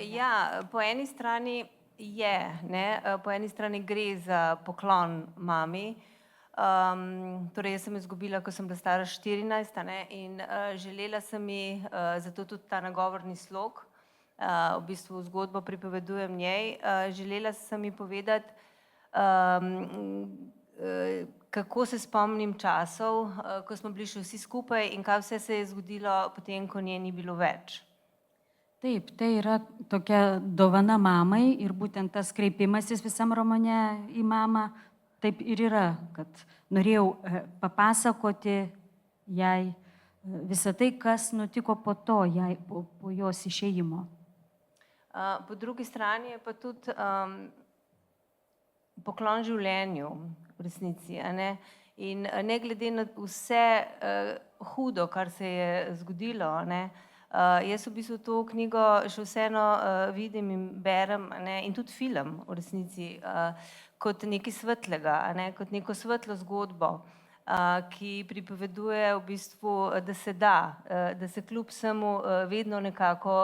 Ja, po eni strani je, ne, po eni strani gre za poklon mami. Torej, jaz sem izgubila, ko sem bila stara 14, ne, in želela sem ji, zato tudi ta nagovorni slog, v bistvu zgodbo pripovedujem njej, želela sem ji povedati, kako se spomnim časov, ko smo bili še vsi skupaj in kaj vse se je zgodilo potem, ko nje ni bilo več.
Taip, tai yra tokia dovana mamai ir būtent tas kreipimasis visam romane į mamą taip ir yra, kad norėjau papasakoti jai visą tai, kas nutiko po to, jai, po jos išėjimo.
Po drugi strani je pa tudi poklon življenju v resnici, a ne? In ne glede na vse hudo, kar se je zgodilo, ne? Jaz v bistvu to knjigo še vseeno vidim in berem, ne, in tudi film v resnici kot nekaj svetlega, ne, kot neko svetlo zgodbo, ki pripoveduje v bistvu, da se da kljub vsemu vedno nekako,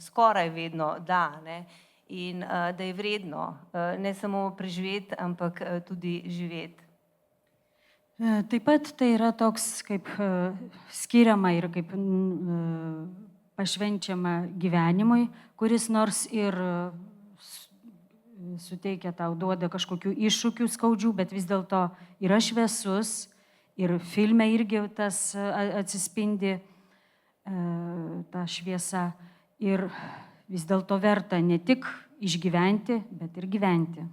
skoraj vedno da, ne, in da je vredno ne samo preživeti, ampak tudi živeti.
Taip pat tai yra toks kaip skiriama ir kaip pašvenčiama gyvenimui, kuris nors ir suteikia tau, duoda kažkokių iššūkių skaudžių, bet vis dėlto yra šviesus ir filme irgi tas atsispindi ta šviesa ir vis dėlto verta ne tik išgyventi, bet ir gyventi.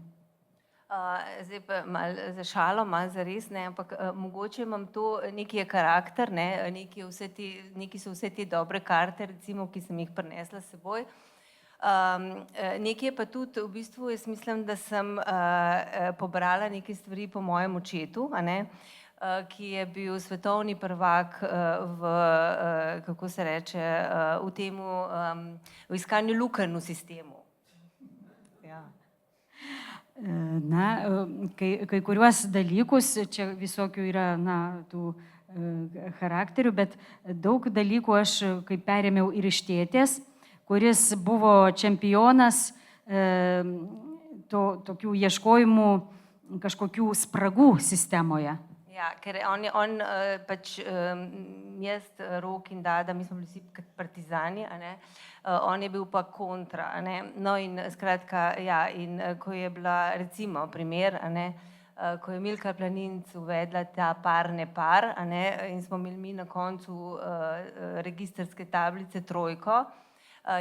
Zdaj pa malo za šalo, malo za res, ne, ampak mogoče imam to neki karakter, ne, neki so vse te dobre karte, recimo, ki sem jih prinesla s seboj. Nekaj pa tudi, v bistvu, jaz mislim, da sem pobrala nekaj stvari po mojem očetu, a ne, ki je bil svetovni prvak v, kako se reče, v temu, v iskanju lukenj v sistemu. Ja.
Na, kai kuriuos dalykus, čia visokių yra, na, tų charakterių, bet daug dalykų aš kaip perėmiau ir iš tėtės, kuris buvo čempionas tokių ieškojimų kažkokių spragų sistemoje.
Ja, ker on pač jaz, Rok in Dada, mi smo bili vsi partizani, a ne? On je bil pa kontra, a ne? No in skratka, ja, in ko je bila recimo primer, a ne, ko je Milka Planinc uvedla ta par ne par, a ne, in smo imeli mi na koncu registrske tablice trojko,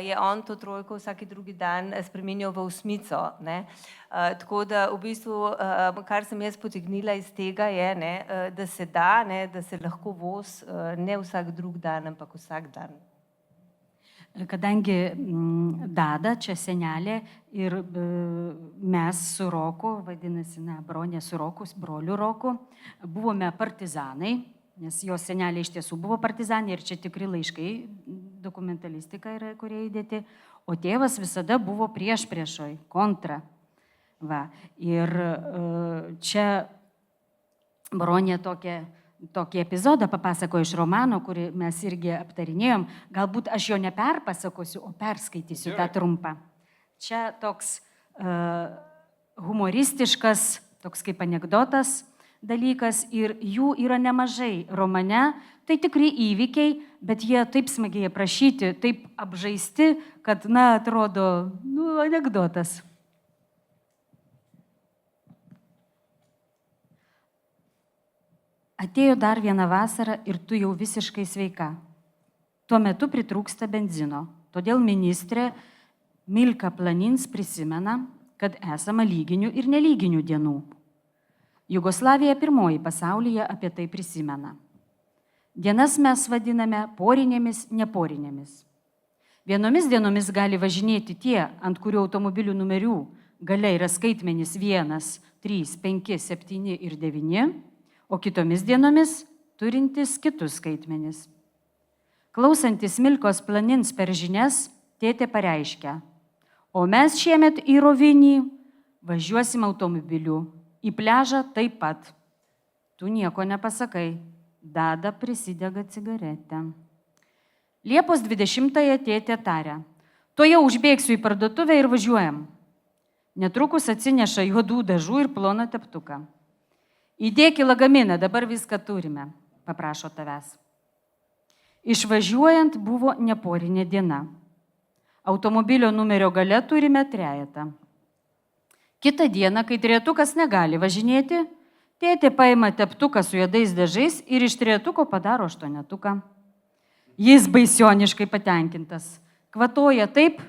je on to trojko vsaki drugi dan spremenil v osmico, ne. Tako da v bistvu, kar sem jaz potegnila iz tega je, ne, da se da, ne, da se lahko voz ne vsak drug dan, ampak vsak dan.
Kadangi Dada, čia senelė ir mes su Roku, vadinasi, na, Bronė su Roku, broliu Roku, buvome partizanai, nes jo senelė iš tiesų buvo partizanė ir čia tikri laiškai, dokumentalistika yra, kurie įdėti, o tėvas visada buvo priešoj, kontra. Va. Ir čia Bronė tokį epizodą papasakojo iš romano, kurį mes irgi aptarinėjom. Galbūt aš jo neperpasakosiu, o perskaitysiu tą trumpą. Čia toks humoristiškas, toks kaip anekdotas dalykas ir jų yra nemažai romane. Tai tikri įvykiai, bet jie taip smagiai aprašyti, taip apžaisti, kad, na, atrodo, nu, anekdotas. Atėjo dar vieną vasarą ir tu jau visiškai sveika. Tuo metu pritrūksta benzino. Todėl ministrė Milka Planinc prisimena, kad esama lyginių ir nelyginių dienų. Jugoslavija pirmoji pasaulyje apie tai prisimena. Dienas mes vadiname porinėmis, neporinėmis. Vienomis dienomis gali važinėti tie, ant kurių automobilių numerių gale yra skaitmenys 1, 3, 5, 7 ir 9, o kitomis dienomis turintis kitus skaitmenis. Klausantis Milkos Planinc per žinias, tėtė pareiškia, o mes šiemet į Rovinį važiuosim automobiliu, į pležą taip pat. Tu nieko nepasakai, Dada prisidega cigaretę. Liepos 20-ąją tėtė taria, to jau užbėgsiu į parduotuvę ir važiuojam. Netrukus atsineša juodų dažų ir ploną teptuką. Įdėk į lagaminą, dabar viską turime, paprašo tavęs. Išvažiuojant buvo neporinė diena. Automobilio numerio gale turime 3. Kitą dieną, kai trejetukas negali važinėti, tėtė paima teptuką su juodais dažais ir iš trejetuko padaro 8. Jis baisioniškai patenkintas. Kvatoja taip,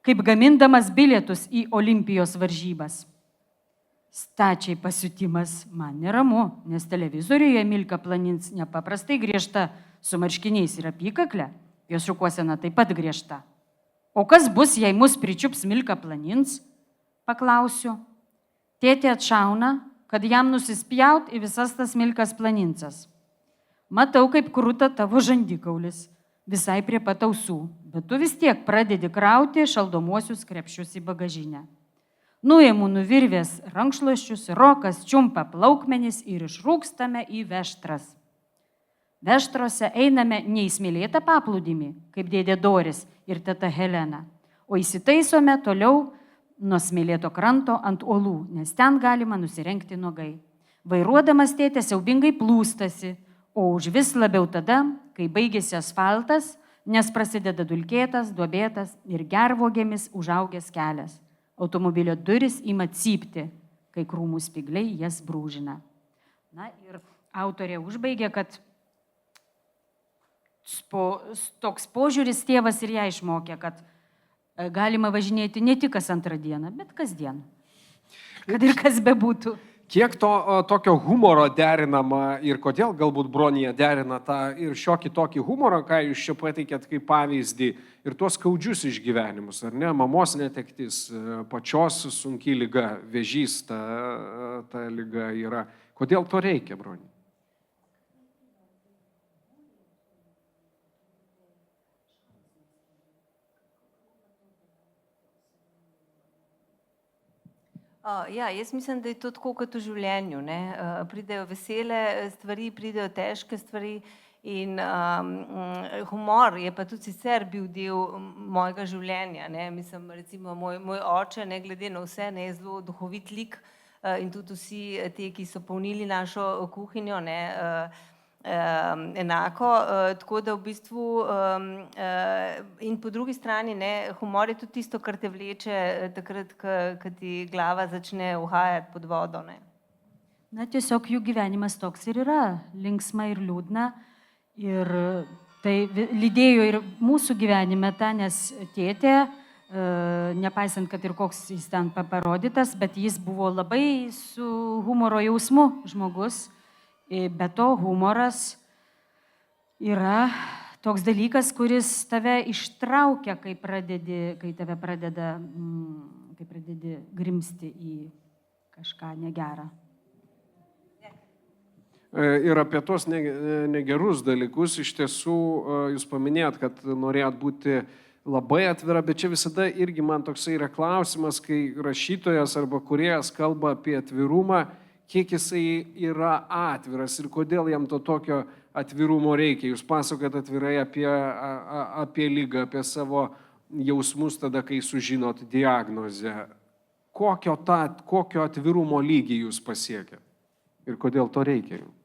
kaip gamindamas bilietus į Olimpijos varžybas. Stačiai pasiutimas man neramu, nes televizoriuje Milka Planinc nepaprastai griežta su marškiniais ir apykaklė, jos šukuosena taip pat griežta. O kas bus, jei mus pričiups Milka Planinc? Paklausiu. Tėtė atšauna, kad jam nusispjaut į visas tas Milkas Planincas. Matau, kaip kruta tavo žandikaulis, visai prie pat ausų, bet tu vis tiek pradedi krauti šaldomuosius krepšius į bagažinę. Nuėmų nuvirvės rankšluosčius, Rokas čiumpa plaukmenis ir išrūkstame į Veštras. Veštrose einame neįsmylėtą paplūdimį, kaip dėdė Doris ir teta Helena, o įsitaisome toliau nuo smėlėto kranto ant uolų, nes ten galima nusirengti nuogai. Vairuodamas tėtė siaubingai plūstasi, o už vis labiau tada, kai baigėsi asfaltas, nes prasideda dulkėtas, duobėtas ir gervogėmis užaugęs kelias. Automobilio duris ima cypti, kai krūmų spigliai jas brūžina. Na ir autorė užbaigė, kad toks požiūris tėvas ir ją išmokė, kad galima važinėti ne tik kas antrą dieną, bet kasdien. Kad ir kas bebūtų.
Kiek tokio humoro derinama ir kodėl galbūt Bronija derina tą ir šiokį tokį humorą, ką jūs čia pateikėt kaip pavyzdį, ir tuos skaudžius išgyvenimus, ar ne? Mamos netektis, pačios sunki liga, vėžys ta liga yra. Kodėl to reikia, Bronija?
Ja, jaz mislim, da je to tako kot v življenju. Ne? Pridejo vesele stvari, pridejo težke stvari in humor je pa tudi sicer bil del mojega življenja. Ne? Mislim, recimo moj oče, ne glede na vse, ne, je zelo duhovit lik in tudi vsi te, ki so polnili našo kuhinjo, ne, enako, tako da v bistvu in po drugi strani, ne, humor je tudi tisto, kar te vleče takrat, ko ti glava začne uhajati pod vodo. Ne.
Na, tiesiog jų gyvenimas toks ir yra, linksma ir liūdna. Ir tai lydėjo ir mūsų gyvenime tą, nes tėtė, nepaisant, kad ir koks jis ten parodytas, bet jis buvo labai su humoro jausmu žmogus. Be to humoras yra toks dalykas, kuris tave ištraukia, kai pradedi grimsti į kažką negerą.
Ir apie tos negerus dalykus iš tiesų jūs paminėjot, kad norėjot būti labai atvira, bet čia visada irgi man toksai yra klausimas, kai rašytojas arba kūrėjas kalba apie atvirumą, kiek jisai yra atviras ir kodėl jam to tokio atvirumo reikia. Jūs pasakojat atvirai apie ligą, apie savo jausmus tada, kai sužinot diagnozę. Kokio atvirumo lygį jūs pasiekėt ir kodėl to reikia jums?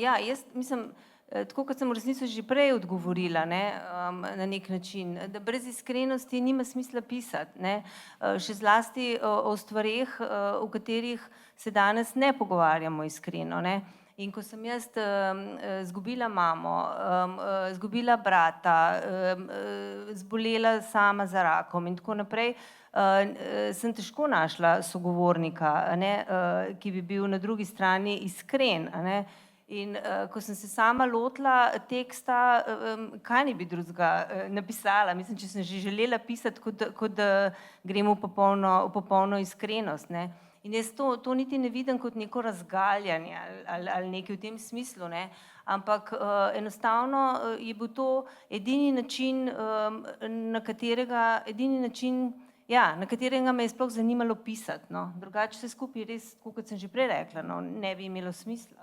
Jaz mislim, tako kot sem v resnici že prej odgovorila, ne, na nek način, da brez iskrenosti nima smisla pisati, ne, še zlasti o stvareh, o katerih se danes ne pogovarjamo iskreno. Ne. In ko sem jaz zgubila mamo, zgubila brata, zbolela sama za rakom in tako naprej, sem težko našla sogovornika, ne, ki bi bil na drugi strani iskren. Ne. In ko sem se sama lotila teksta, kaj ne bi drugega napisala? Mislim, če sem že želela pisati, kot da gremo v popolno iskrenost. Ne. In jaz to niti ne vidim kot neko razgaljanje ali nekaj v tem smislu, ne. Ampak enostavno je bil to edini način, na katerega me je sploh zanimalo pisati. No. Drugače vse skupaj res, kot sem že prej rekla, no, ne bi imelo smisla.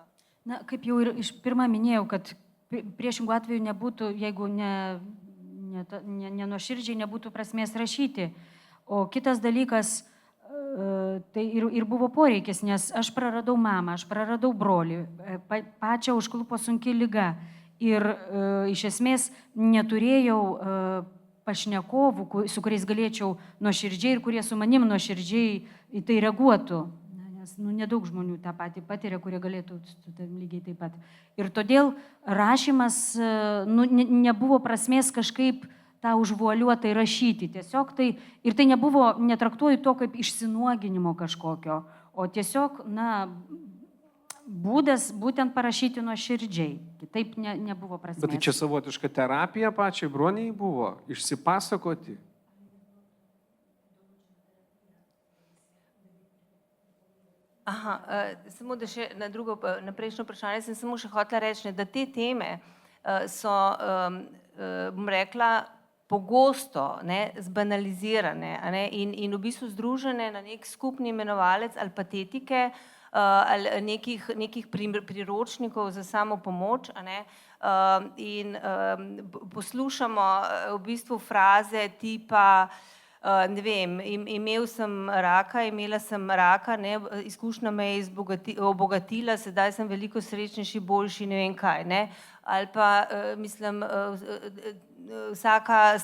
Na, kaip jau ir iš pirma minėjau, kad priešingų atveju nebūtų, jeigu nenuoširdžiai nebūtų prasmės rašyti. O kitas dalykas, tai ir buvo poreikis, nes aš praradau mamą, aš praradau brolį, pačią užklupo sunki liga. Ir iš esmės neturėjau pašnekovų, su kuriais galėčiau nuoširdžiai ir kurie su manim nuoširdžiai į tai reaguotų. Nedaug žmonių tą patį patiria, kurie galėtų lygiai taip pat. Ir todėl rašymas nebuvo prasmės kažkaip tą užvuoliuotai rašyti. Tiesiog tai, ir tai nebuvo, netraktuoju to kaip išsinuoginimo kažkokio, o tiesiog, būdas būtent parašyti nuoširdžiai. Kitaip nebuvo prasmės.
Bet tai čia savotiška terapija pačiai Bronijai buvo? Išsipasakoti?
Samo da še na prejšnjo vprašanje sem samo še hotela reči, da te teme so, bom rekla, pogosto zbanalizirane in v bistvu združene na nek skupni imenovalec ali patetike ali nekih priročnikov za samo pomoč. In poslušamo v bistvu fraze tipa, ne vem, imela sem raka, ne, izkušnja me je obogatila, sedaj sem veliko srečnejši, boljši, ne vem kaj, ne. Ali pa, mislim, vsaka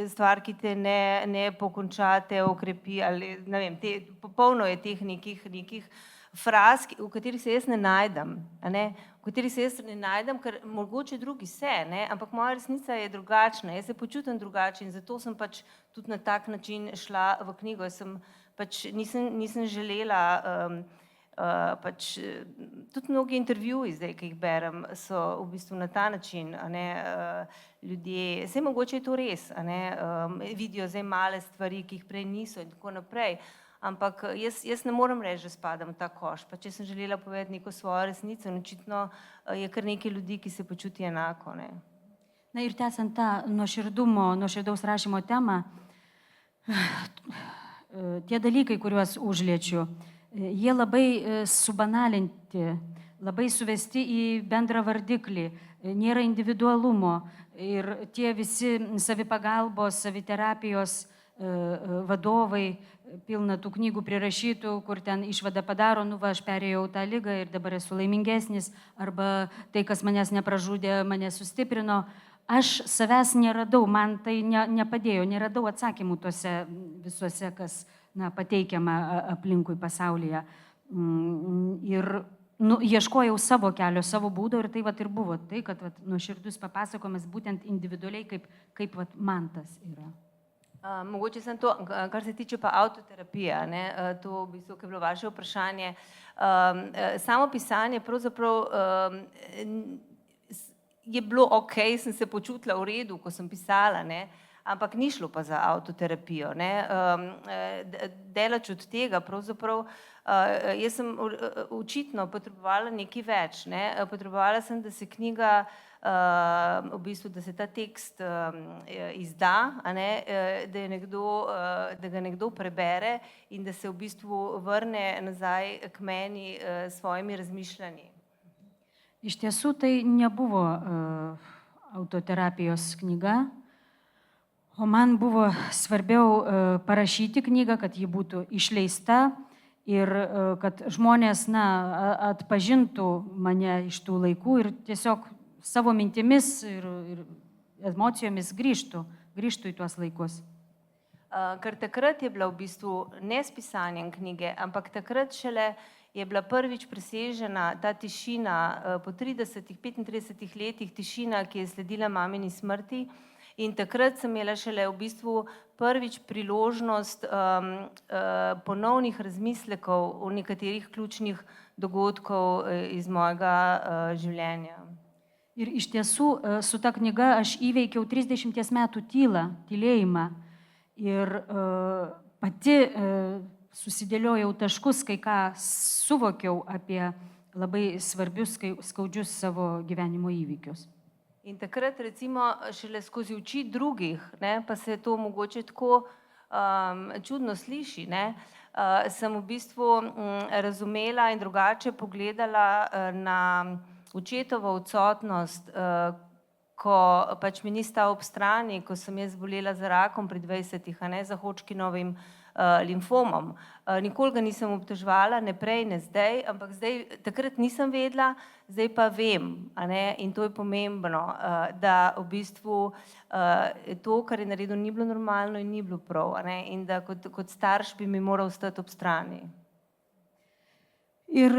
stvar, ki te ne pokonča, te okrepi, ali ne vem, popolno je teh nekih fraz, v katerih se jaz ne najdem, a ne? V katerih se jaz ne najdem, ker mogoče drugi se, ne? Ampak moja resnica je drugačna, jaz se počutim drugače in zato sem pač tudi na tak način šla v knjigo. Jaz sem pač nisem želela, pač tudi mnogi intervjuji zdaj, ki jih berem, so v bistvu na ta način, a ne, ljudje, saj mogoče je to res, a ne, vidijo zdaj male stvari, ki jih prej niso in tako naprej, ampak jaz ne morem reči, da spadam v ta koš, pa če sem želela povedati neko svojo resnico in očitno je kar nekaj ljudi, ki se počuti enako, ne.
Na ir tęsiant tą nuoširdaus rašymo temą, tie dalykai, kuriuos užliečiu, jie labai subanalinti, labai suvesti į bendrą vardiklį, nėra individualumo ir tie visi savipagalbos, saviterapijos vadovai, pilna tų knygų prirašytų, kur ten išvada padaro, nu va, aš perėjau tą ligą ir dabar esu laimingesnis, arba tai, kas manęs nepražudė, mane sustiprino. Aš savęs neradau, man tai nepadėjo, neradau atsakymų tuose visuose, kas pateikiama aplinkui pasaulyje. Ir ieškojau savo kelio, savo būdo ir tai vat ir buvo tai, kad vat nuoširdus papasakojimas būtent individualiai, kaip vat man tas yra.
Mogoče sem to, kar se tiče pa avtoterapije, ne, to v bistvu, ki je bilo vaše vprašanje. Samo pisanje pravzaprav je bilo okej, sem se počutila v redu, ko sem pisala, ne, ampak ni šlo pa za avtoterapijo, ne. Daleč od tega pravzaprav, jaz sem očitno potrebovala nekaj več, ne, potrebovala sem, da se knjiga, v bistvu, da se ta tekst izda, a ne, da ga nekdo prebere in da se v bistvu vrne nazaj k meni s svojimi razmišljanji.
Iš tiesų tai nebuvo autoterapijos knyga, o man buvo svarbiau parašyti knygą, kad ji būtų išleista ir kad žmonės atpažintų mane iš tų laikų ir tiesiog savo mintimis ir emocijomis grįžtų į tuos laikus.
Ker takrat je bila v bistvu ne s pisanjem knjige, ampak takrat šele je bila prvič presežena ta tišina, po 30-35 letih tišina, ki je sledila mamini smrti, in takrat sem imela šele v bistvu prvič priložnost ponovnih razmislekov o nekaterih ključnih dogodkov iz mojega življenja.
Ir iš tiesų su ta knyga aš įveikiau 30 metų tylėjimą ir pati susidėliojau taškus, kai ką suvokiau apie labai svarbius, skaudžius savo gyvenimo įvykius.
In takrat recimo šele skozi oči drugih, ne, pa se to mogoče tako čudno sliši, ne, sem v bistvu razumela in drugače pogledala na očetovo odsotnost, ko pač mi ni stal ob strani, ko sem jaz zbolela za rakom pri 20-ih, a ne, za Hodgkinovim limfomom. Nikoli ga nisem obtoževala, ne prej, ne zdaj, ampak zdaj, takrat nisem vedela, zdaj pa vem, a ne, in to je pomembno, da v bistvu to, kar je naredil, ni bilo normalno in ni bilo prav, a ne, in da kot starš bi mi moral stati ob strani.
Ir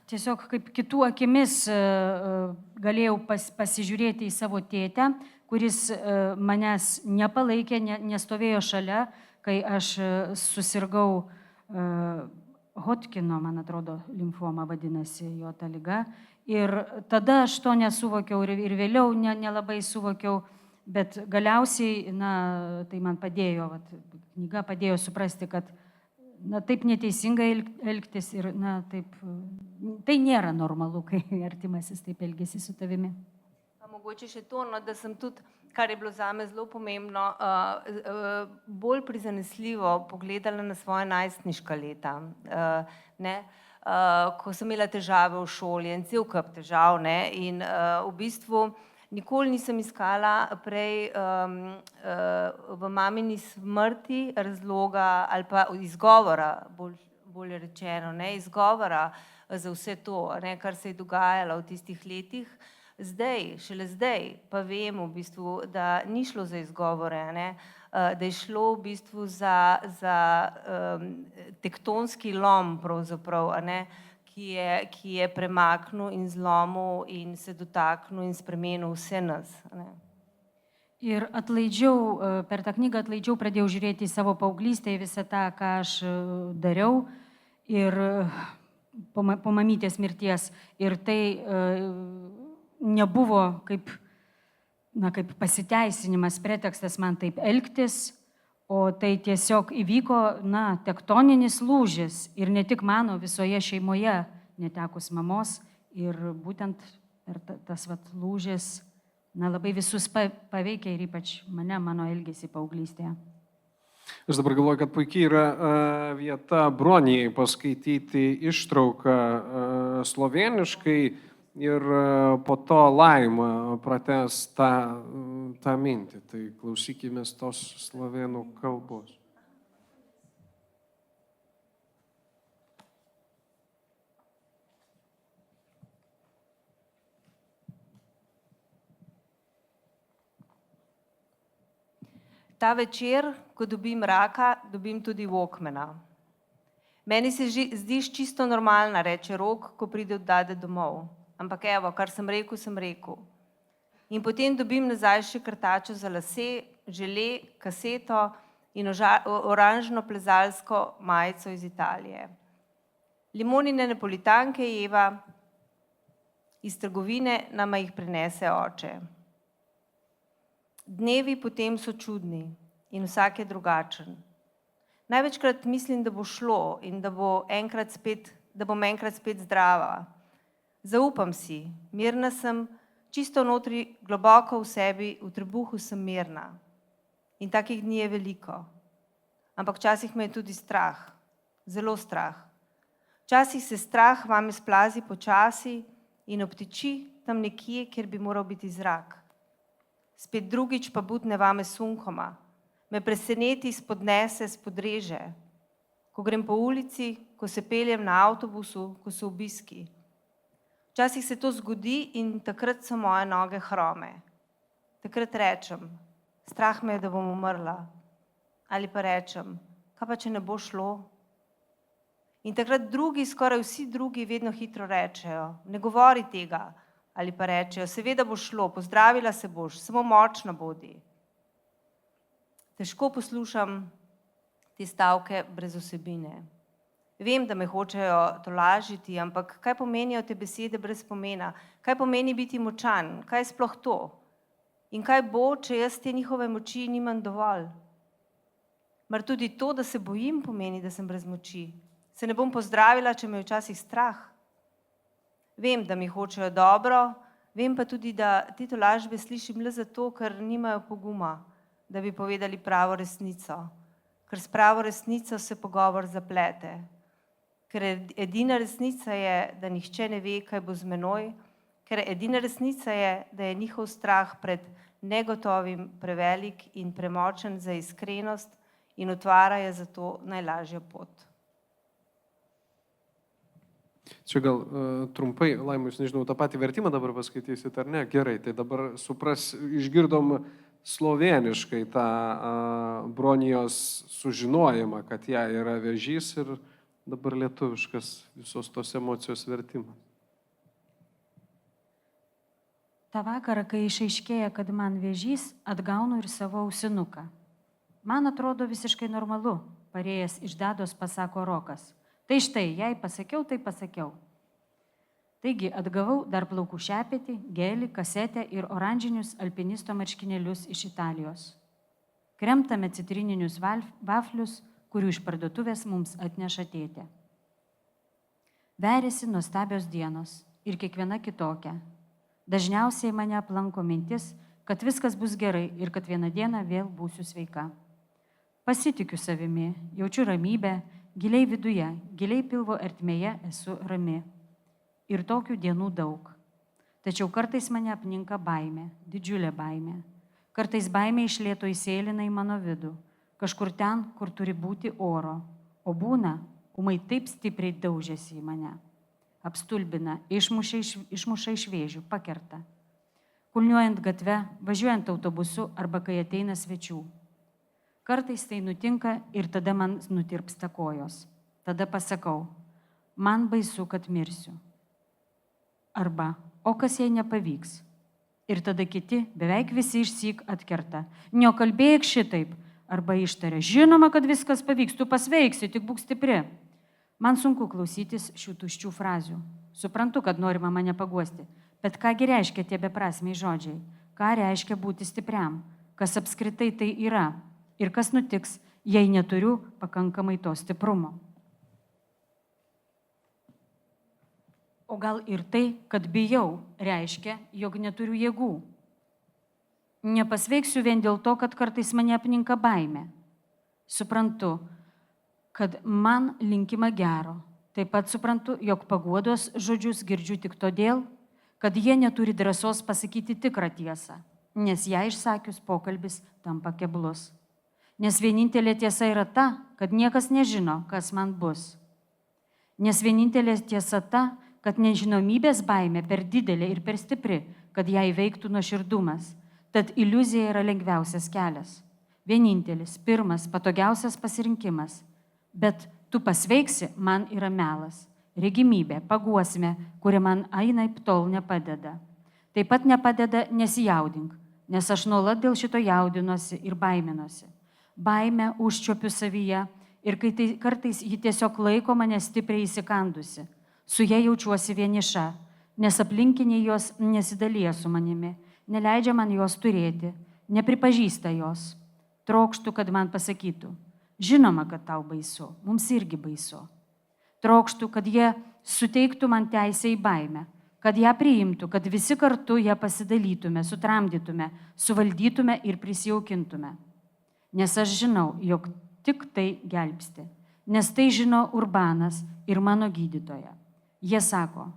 tiesiog kaip kitų akimis galėjau pasižiūrėti į savo tėtę, kuris manęs nepalaikė, nestovėjo šalia, kai aš susirgau Hodgkino, man atrodo, limfoma vadinasi jo ta liga. Ir tada aš to nesuvokiau ir vėliau nelabai suvokiau, bet galiausiai, tai man padėjo, knyga padėjo suprasti, kad taip neteisingai elgtis ir taip, tai nėra normalu, kai artimasis taip elgesi su tavimi.
Mogoče še to, da sem tudi, kar je bilo zame zelo pomembno, bolj prizanesljivo pogledala na svoja najstniška leta, ne, ko sem imela težave v šoli, en cel kup težav, ne, in v bistvu nikoli nisem iskala prej v mamini smrti razloga ali pa izgovora, bolje rečeno, ne, izgovora za vse to, ne, kar se je dogajalo v tistih letih. šele zdaj pa vemo v bistvu, da ni šlo za izgovore, ne? Da je šlo v bistvu za tektonski lom pravzaprav, a ne? Ki je premaknil in zlomil in se dotaknil in spremenil vse nas. A ne?
Ir atlaidžiau, per tą knygą atlaidžiau pradėjau žiūrėti į savo paauglystę, į visą tą, ką aš dariau. Ir po mamytės mirties. Ir tai nebuvo kaip pasiteisinimas, pretekstas man taip elgtis, o tai tiesiog įvyko, tektoninis lūžis. Ir ne tik mano, visoje šeimoje netekus mamos. Ir būtent per tas lūžis labai visus paveikia ir ypač mano elgesį paauglystėje.
Aš dabar galvoju, kad puikiai yra vieta Bronijai paskaityti ištrauką slovėniškai ir po to Laima pratęs tą mintį. Tai klausykime tos slovėnų kalbos.
Ta večer, ko dobim Raka, dobim tudi Walkmana. Meni se zdi čisto normalna, reče Rok, ko pride od dade domov. Ampak evo, kar sem rekel. In potem dobim nazaj še krtačo za lase, žele, kaseto in oranžno plezalsko majico iz Italije. Limonine napolitanke Eva iz trgovine nama jih prinese oče. Dnevi potem so čudni in vsak je drugačen. Največkrat mislim, da bo šlo in da bom enkrat spet zdrava. Zaupam si, mirna sem, čisto notri, globoko v sebi, v trebuhu sem mirna. In takih dni je veliko. Ampak včasih me je tudi strah, zelo strah. Včasih se strah vame splazi počasi in obtiči tam nekje, kjer bi moral biti zrak. Spet drugič pa butne vame sunkoma, me preseneti, spodnese, spodreže. Ko grem po ulici, ko se peljem na avtobusu, ko so obiski. Včasih se to zgodi in takrat so moje noge hrome. Takrat rečem, strah me je, da bom umrla. Ali pa rečem, kaj pa, če ne bo šlo? In takrat skoraj vsi drugi vedno hitro rečejo, ne govori tega. Ali pa rečejo, seveda bo šlo, pozdravila se boš, samo močna bodi. Težko poslušam te stavke brez vsebine. Vem, da me hočejo tolažiti, ampak kaj pomenijo te besede brez pomena? Kaj pomeni biti močan? Kaj je sploh to? In kaj bo, če jaz te njihove moči nimam dovolj? Mar tudi to, da se bojim, pomeni, da sem brez moči? Se ne bom pozdravila, če me je včasih strah? Vem, da mi hočejo dobro, vem pa tudi, da te tolažbe slišim le zato, ker nimajo poguma, da bi povedali pravo resnico. Ker s pravo resnico se pogovor zaplete. Ker edina resnica je, da nihče ne ve, kaj bo z menoj. Ker edina resnica je, da je njihov strah pred negotovim prevelik in premočen za iskrenost in utvara je zato najlažja pot.
Čia gal trumpai, Laima, jūs nežinau, tą patį vertimą dabar paskaitysit, ar ne? Gerai, tai dabar išgirdom slovėniškai tą Bronijos sužinojimą, kad ją yra vėžys ir dabar lietuviškas visos tos emocijos vertimas.
Ta vakarą, kai išaiškėja, kad man vėžys, atgaunu ir savo ausinuką. Man atrodo visiškai normalu, parėjęs iš dados pasako Rokas. Tai štai, jei pasakiau, tai pasakiau. Taigi atgavau dar plaukų šepetį, gelį, kasetę ir oranžinius alpinisto marškinėlius iš Italijos. Kremtame citrininius vaflius, kurių iš parduotuvės mums atneša tėtė. Veriasi nuostabios dienos ir kiekviena kitokia. Dažniausiai mane aplanko mintis, kad viskas bus gerai ir kad vieną dieną vėl būsiu sveika. Pasitikiu savimi, jaučiu ramybę, giliai viduje, giliai pilvo ertmėje esu rami. Ir tokių dienų daug. Tačiau kartais mane apninka baimė, didžiulė baimė. Kartais baimė iš lėto įsėlina į mano vidų, kažkur ten, kur turi būti oro. O būna, ūmai taip stipriai daužiasi į mane. Apstulbina, išmuša iš vėžių, pakerta. kulniuojant gatve, važiuojant autobusu arba kai ateina svečių. Kartais tai nutinka ir tada man nutirpsta kojos. Tada pasakau, man baisu, kad mirsiu. Arba, o kas jei nepavyks? Ir tada kiti, beveik visi išsyk atkerta. Nekalbėk šitaip. Arba ištaria, žinoma, kad viskas pavyks, tu pasveiksi, tik būk stipri. Man sunku klausytis šių tuščių frazių. Suprantu, kad norima mane paguosti. Bet kągi reiškia tie beprasmiai žodžiai? Ką reiškia būti stipriam? Kas apskritai tai yra? Ir kas nutiks, jei neturiu pakankamai to stiprumo? O gal ir tai, kad bijau, reiškia, jog neturiu jėgų. Nepasveiksiu vien dėl to, kad kartais mane apninka baimė. Suprantu, kad man linkima gero. Taip pat suprantu, jog paguodos žodžius girdžiu tik todėl, kad jie neturi drąsos pasakyti tikrą tiesą, nes ją išsakius pokalbis tampa keblus. Nes vienintelė tiesa yra ta, kad niekas nežino, kas man bus. Nes vienintelė tiesa ta, kad nežinomybės baimė per didelė ir per stipri, kad ją įveiktų nuoširdumas. Tad iliuzija yra lengviausias kelias. Vienintelis, pirmas, patogiausias pasirinkimas. Bet tu pasveiksi, man yra melas. Regimybė, paguosmė, kuri man ainaip tol nepadeda. Taip pat nepadeda nesijaudink, nes aš nuolat dėl šito jaudinuosi ir baiminosi. Baimę užčiuopiu savyje ir kartais ji tiesiog laiko mane stipriai įsikandusi. Su ja jaučiuosi vieniša, nes aplinkiniai jos nesidalyja su manimi, neleidžia man jos turėti, nepripažįsta jos. Trokštu, kad man pasakytų, žinoma, kad tau baisu, mums irgi baisu. Trokštu, kad jie suteiktų man teisę į baimę, kad ją priimtų, kad visi kartu ją pasidalytume, sutramdytume, suvaldytume ir prisijaukintume. Nes aš žinau, jog tik tai gelbsti, nes tai žino Urbanas ir mano gydytoja. Jie sako,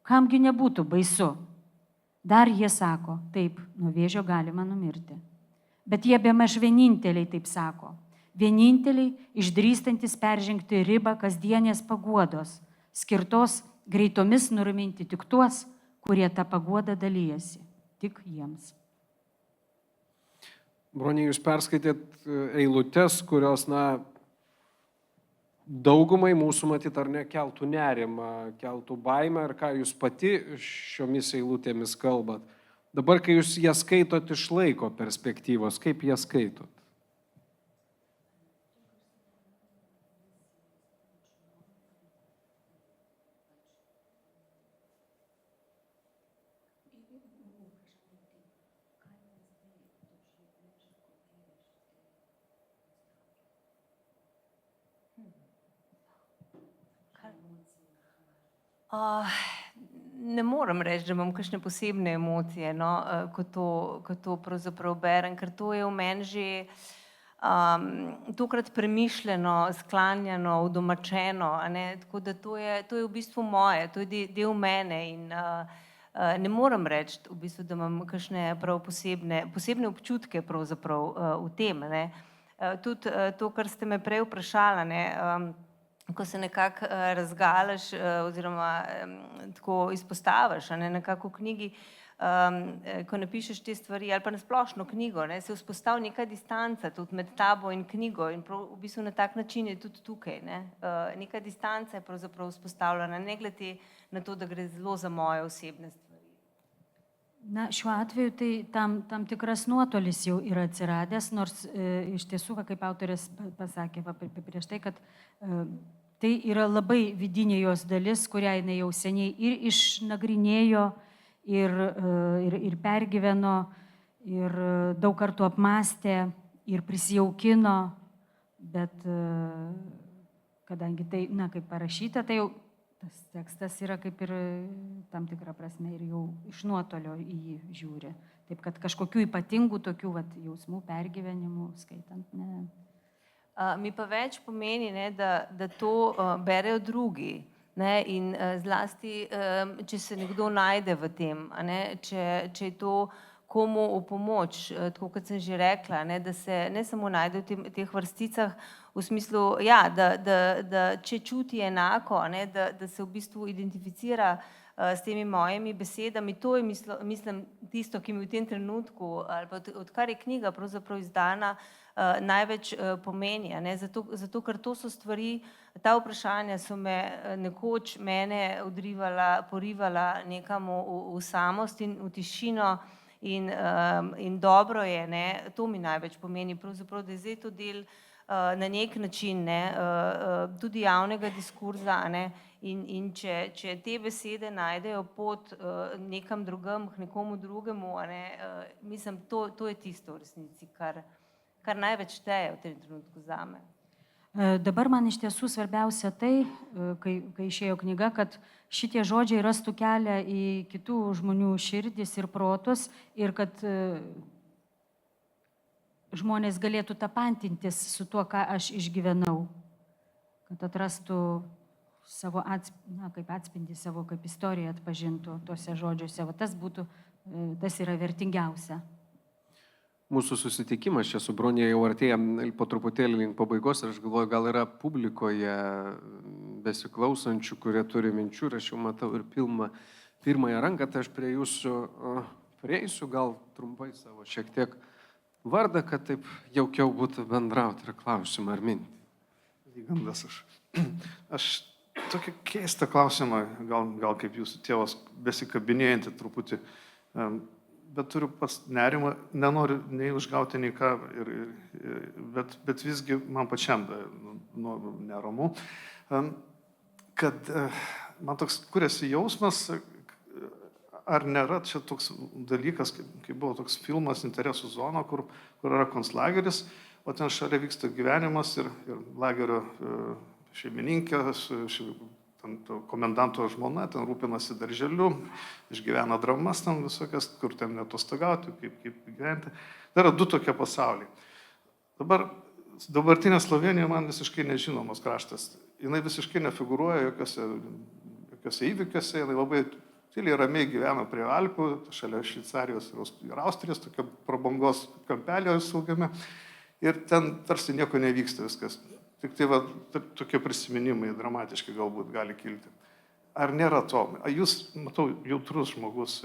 kamgi nebūtų baisu. Dar jie sako, taip, nuo vėžio galima numirti. Bet jie bemaž vieninteliai taip sako. Vieninteliai išdrįstantis peržengti ribą kasdienės paguodos, skirtos greitomis nuraminti tik tuos, kurie tą paguodą dalyjasi. Tik jiems.
Bronė, jūs perskaitėt eilutes, kurios, daugumai mūsų matyt ar ne keltų nerimą, keltų baimę, ir ką jūs pati šiomis eilutėmis kalbat. Dabar, kai jūs jas skaitot iš laiko perspektyvos, kaip jas skaitot?
Ne morem reči, da imam kakšne posebne emocije, ko to pravzaprav berem, ker to je v meni že tokrat premišljeno, sklanjano, udomačeno, tako da to je v bistvu moje, to je del mene in ne morem reči, v bistvu, da imam kakšne prav posebne občutke pravzaprav v tem. Tudi to, kar ste me prej vprašali, ko se nekako razgalaš oziroma tako izpostaviš nekako v knjigi, ko napišeš te stvari ali pa na splošno knjigo, se vzpostavi neka distanca tudi med tabo in knjigo in prav v bistvu na tak način je tudi tukaj. Neka distanca je pravzaprav vzpostavljena, ne glede na to, da gre zelo za moje osebne stvari.
Šiuo atveju tai tam tikras nuotolis jau yra atsiradęs, nors iš tiesų, kaip autorės pasakė prieš tai, kad tai yra labai vidinė jos dalis, kurią jinai jau seniai ir išnagrinėjo, ir pergyveno, ir daug kartų apmastė, ir prisijaukino, bet kadangi tai, kaip parašyta, tai jau tas tekstas yra kaip ir tam tikrą prasme ir jau iš nuotolio į jį žiūri. Taip, kad kažkokių ypatingų tokių jausmų, pergyvenimų skaitant, ne.
Mi pa več pomeni, da to berejo drugi in zlasti, če se nekdo najde v tem, če je to komu v pomoč, tako kot sem že rekla, da se ne samo najde v teh vrsticah, v smislu, da če čuti enako, da se v bistvu identificira s temi mojimi besedami. To je, mislim, tisto, ki mi v tem trenutku, ali pa odkar je knjiga pravzaprav izdana, največ pomeni, ne? Zato, ker to so stvari, ta vprašanja so me nekoč mene porivala nekam v samost in v tišino in dobro je, ne? To mi največ pomeni, pravzaprav, da je zdaj to del na nek način, ne? Tudi javnega diskurza, ne? In če te besede najdejo pot nekam drugam, k nekomu drugemu, ne? Mislim, to je tisto v resnici, kar največ šteje v tem trenutku zame.
Dabar man iš tiesų svarbiausia tai, kai išėjo knyga, kad šitie žodžiai rastų kelią į kitų žmonių širdis ir protus ir kad žmonės galėtų tapantintis su tuo, ką aš išgyvenau. Kad atrastų savo kaip atspindį, savo kaip istoriją atpažintų tuose žodžiuose. Tas yra vertingiausia.
Mūsų susitikimas čia su Bronija jau artėja po truputėlį link pabaigos ir aš galvoju, gal yra publikoje besiklausančių, kurie turi minčių ir aš jau matau ir pirmąją ranką, tai aš prie jūsų prieisiu gal trumpai savo šiek tiek vardą, kad taip jaukiau būtų bendrauti ir klausimą ar mintį.
Vygandas aš tokį keistą klausimą, gal kaip jūsų tėvas besikabinėjantį truputį, bet turiu pats nerimą, nenoriu nei užgauti, nei ką, bet visgi man pačiam neramu, kad man toks kuriasi jausmas, ar nėra čia toks dalykas, kaip buvo toks filmas Interesų zona, kur yra konclageris, o ten šalia vyksta gyvenimas ir lagerio šeimininkė, komendanto žmona, ten rūpinasi darželiu, išgyvena dramas ten visokias, kur ten netostogauti, kaip gyventi. Tai yra du tokie pasauliai. Dabartinė Slovenija man visiškai nežinomas kraštas. Jinai visiškai nefigūruoja jokiuose įvykiuose, jinai labai tyliai ramiai gyvena prie Alpių, šalia Šveicarijos ir Austrijos, tokia prabangos kampelio saugiame. Ir ten tarsi nieko nevyksta viskas. Tik tai tokie prisiminimai dramatiški galbūt gali kilti. Ar nėra to? Jūs, matau, jautrus žmogus.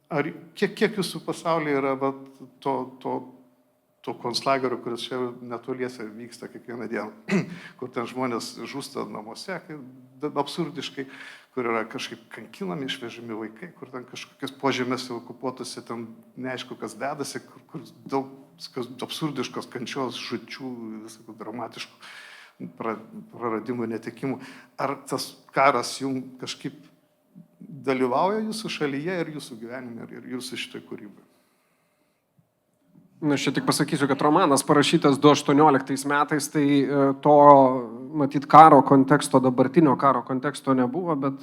Ar kiek jūsų pasaulyje yra to konclagerio, kuris čia netoliese vyksta kiekvieną dieną, kur ten žmonės žūsta namuose, absurdiškai, kur yra kažkaip kankinami, išvežami vaikai, kur ten kažkokios požemės okupuotose, ten neaišku, kas dedasi, kur daug absurdiškos kančios, žučių, visokų dramatiškų praradimų, netekimų. Ar tas karas jums kažkaip dalyvauja jūsų šalyje ir jūsų gyvenime ir jūsų šitoj kūrybai?
Na, aš čia tik pasakysiu, kad romanas parašytas 2018 metais, tai to, matyt, karo konteksto, dabartinio karo konteksto nebuvo, bet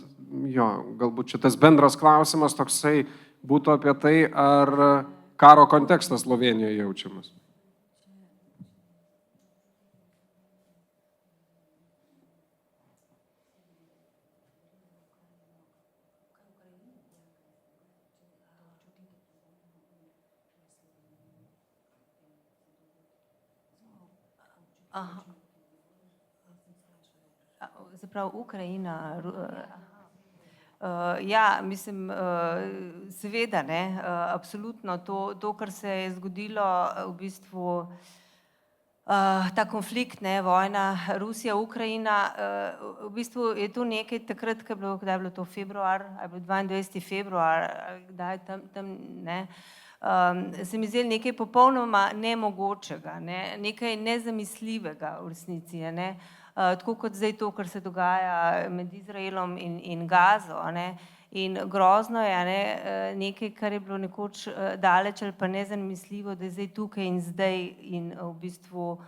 jo, galbūt šitas bendras klausimas toksai būtų apie tai, ar karo kontekstas Slovenijoje jaučiamas.
Zapravo Ukrajina. Ja, mislim, seveda, ne, absolutno to, kar se je zgodilo, v bistvu ta konflikt, ne, vojna Rusija-Ukrajina, v bistvu je to nekaj takrat, kdaj je bilo to februar, ali je bilo 22. februar, kdaj tam, ne, se mi zdelo nekaj popolnoma nemogočega, ne, nekaj nezamisljivega v resnici, ne. Tako kot zdaj to, kar se dogaja med Izraelom in Gazo, ne? In grozno je, ne? Nekaj, kar je bilo nekoč daleč ali pa nezamisljivo, da je zdaj tukaj in zdaj in v bistvu,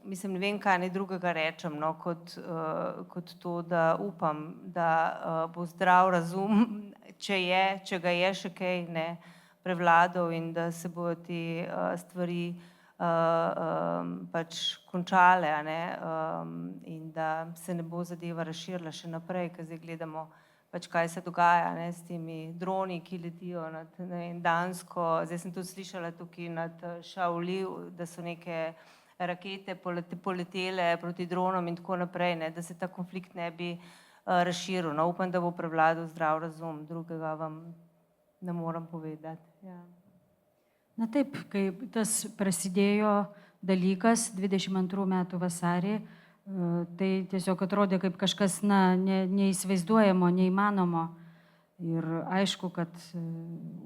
mislim, ne vem, kaj naj drugega rečem, no, kot to, da upam, da bo zdrav razum, če ga je še kaj, ne, prevladal in da se bodo te stvari pač končale, ne, in da se ne bo zadeva razširila še naprej, ker zdaj gledamo pač kaj se dogaja, ne, s temi droni, ki letijo nad Dansko, zdaj sem tudi slišala tukaj nad Šauli, da so neke rakete poletele proti dronom in tako naprej, ne, da se ta konflikt ne bi razširil. No, upam, da bo prevladal zdrav razum, drugega vam ne moram povedati. Ja.
Na taip, kai tas prasidėjo dalykas 22 metų vasarį, tai tiesiog atrodė kaip kažkas neįsivaizduojamo, neįmanomo. Ir aišku, kad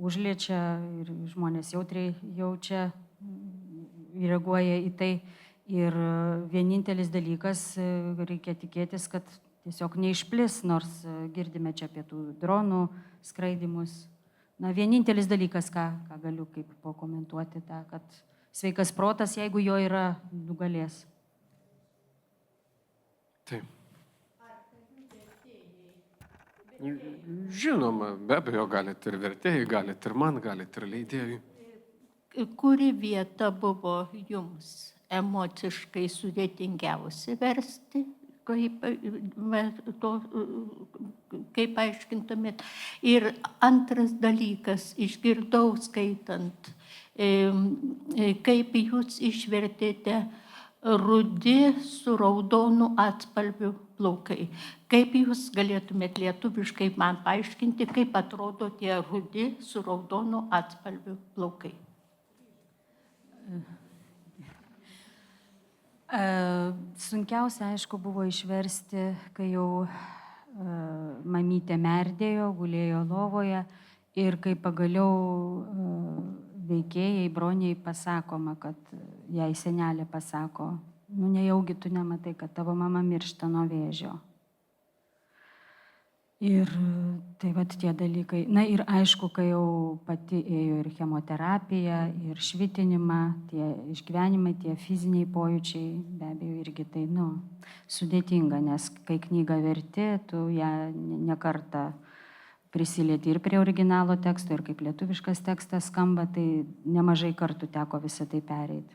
užliečia ir žmonės jautriai jaučia, reaguoja į tai. Ir vienintelis dalykas, reikia tikėtis, kad tiesiog neišplis, nors girdime čia apie tų dronų skraidimus. Na, vienintelis dalykas, ką galiu kaip pakomentuoti, tą, kad sveikas protas, jeigu jo yra, nugalės.
Taip. Žinoma, be abejo, galite ir vertėjai, galite ir man, galite ir leidėjai.
Kuri vieta buvo jums emociškai sudėtingiausia versti, kaip aiškintumėt. Ir antras dalykas, išgirdau skaitant, kaip jūs išvertėte rudi su raudonu atspalviu plaukai. Kaip jūs galėtumėt lietuviškai man paaiškinti, kaip atrodo tie rudi su raudonu atspalviu plaukai?
Sunkiausia, aišku, buvo išversti, kai jau mamytė merdėjo, gulėjo lovoje ir kai pagaliau veikėjai, broniai pasakoma, kad jai senelė pasako, nu nejaugi tu nematai, kad tavo mama miršta nuo vėžio. Ir tai vat tie dalykai. Na ir aišku, kai jau pati ėjo ir chemoterapiją, ir švitinimą, tie išgyvenimai, tie fiziniai pojūčiai, be abejo irgi tai, sudėtinga, nes kai knygą verti, tu ją nekartą prisilieti ir prie originalo teksto, ir kaip lietuviškas tekstas skamba, tai nemažai kartų teko visą tai pereiti.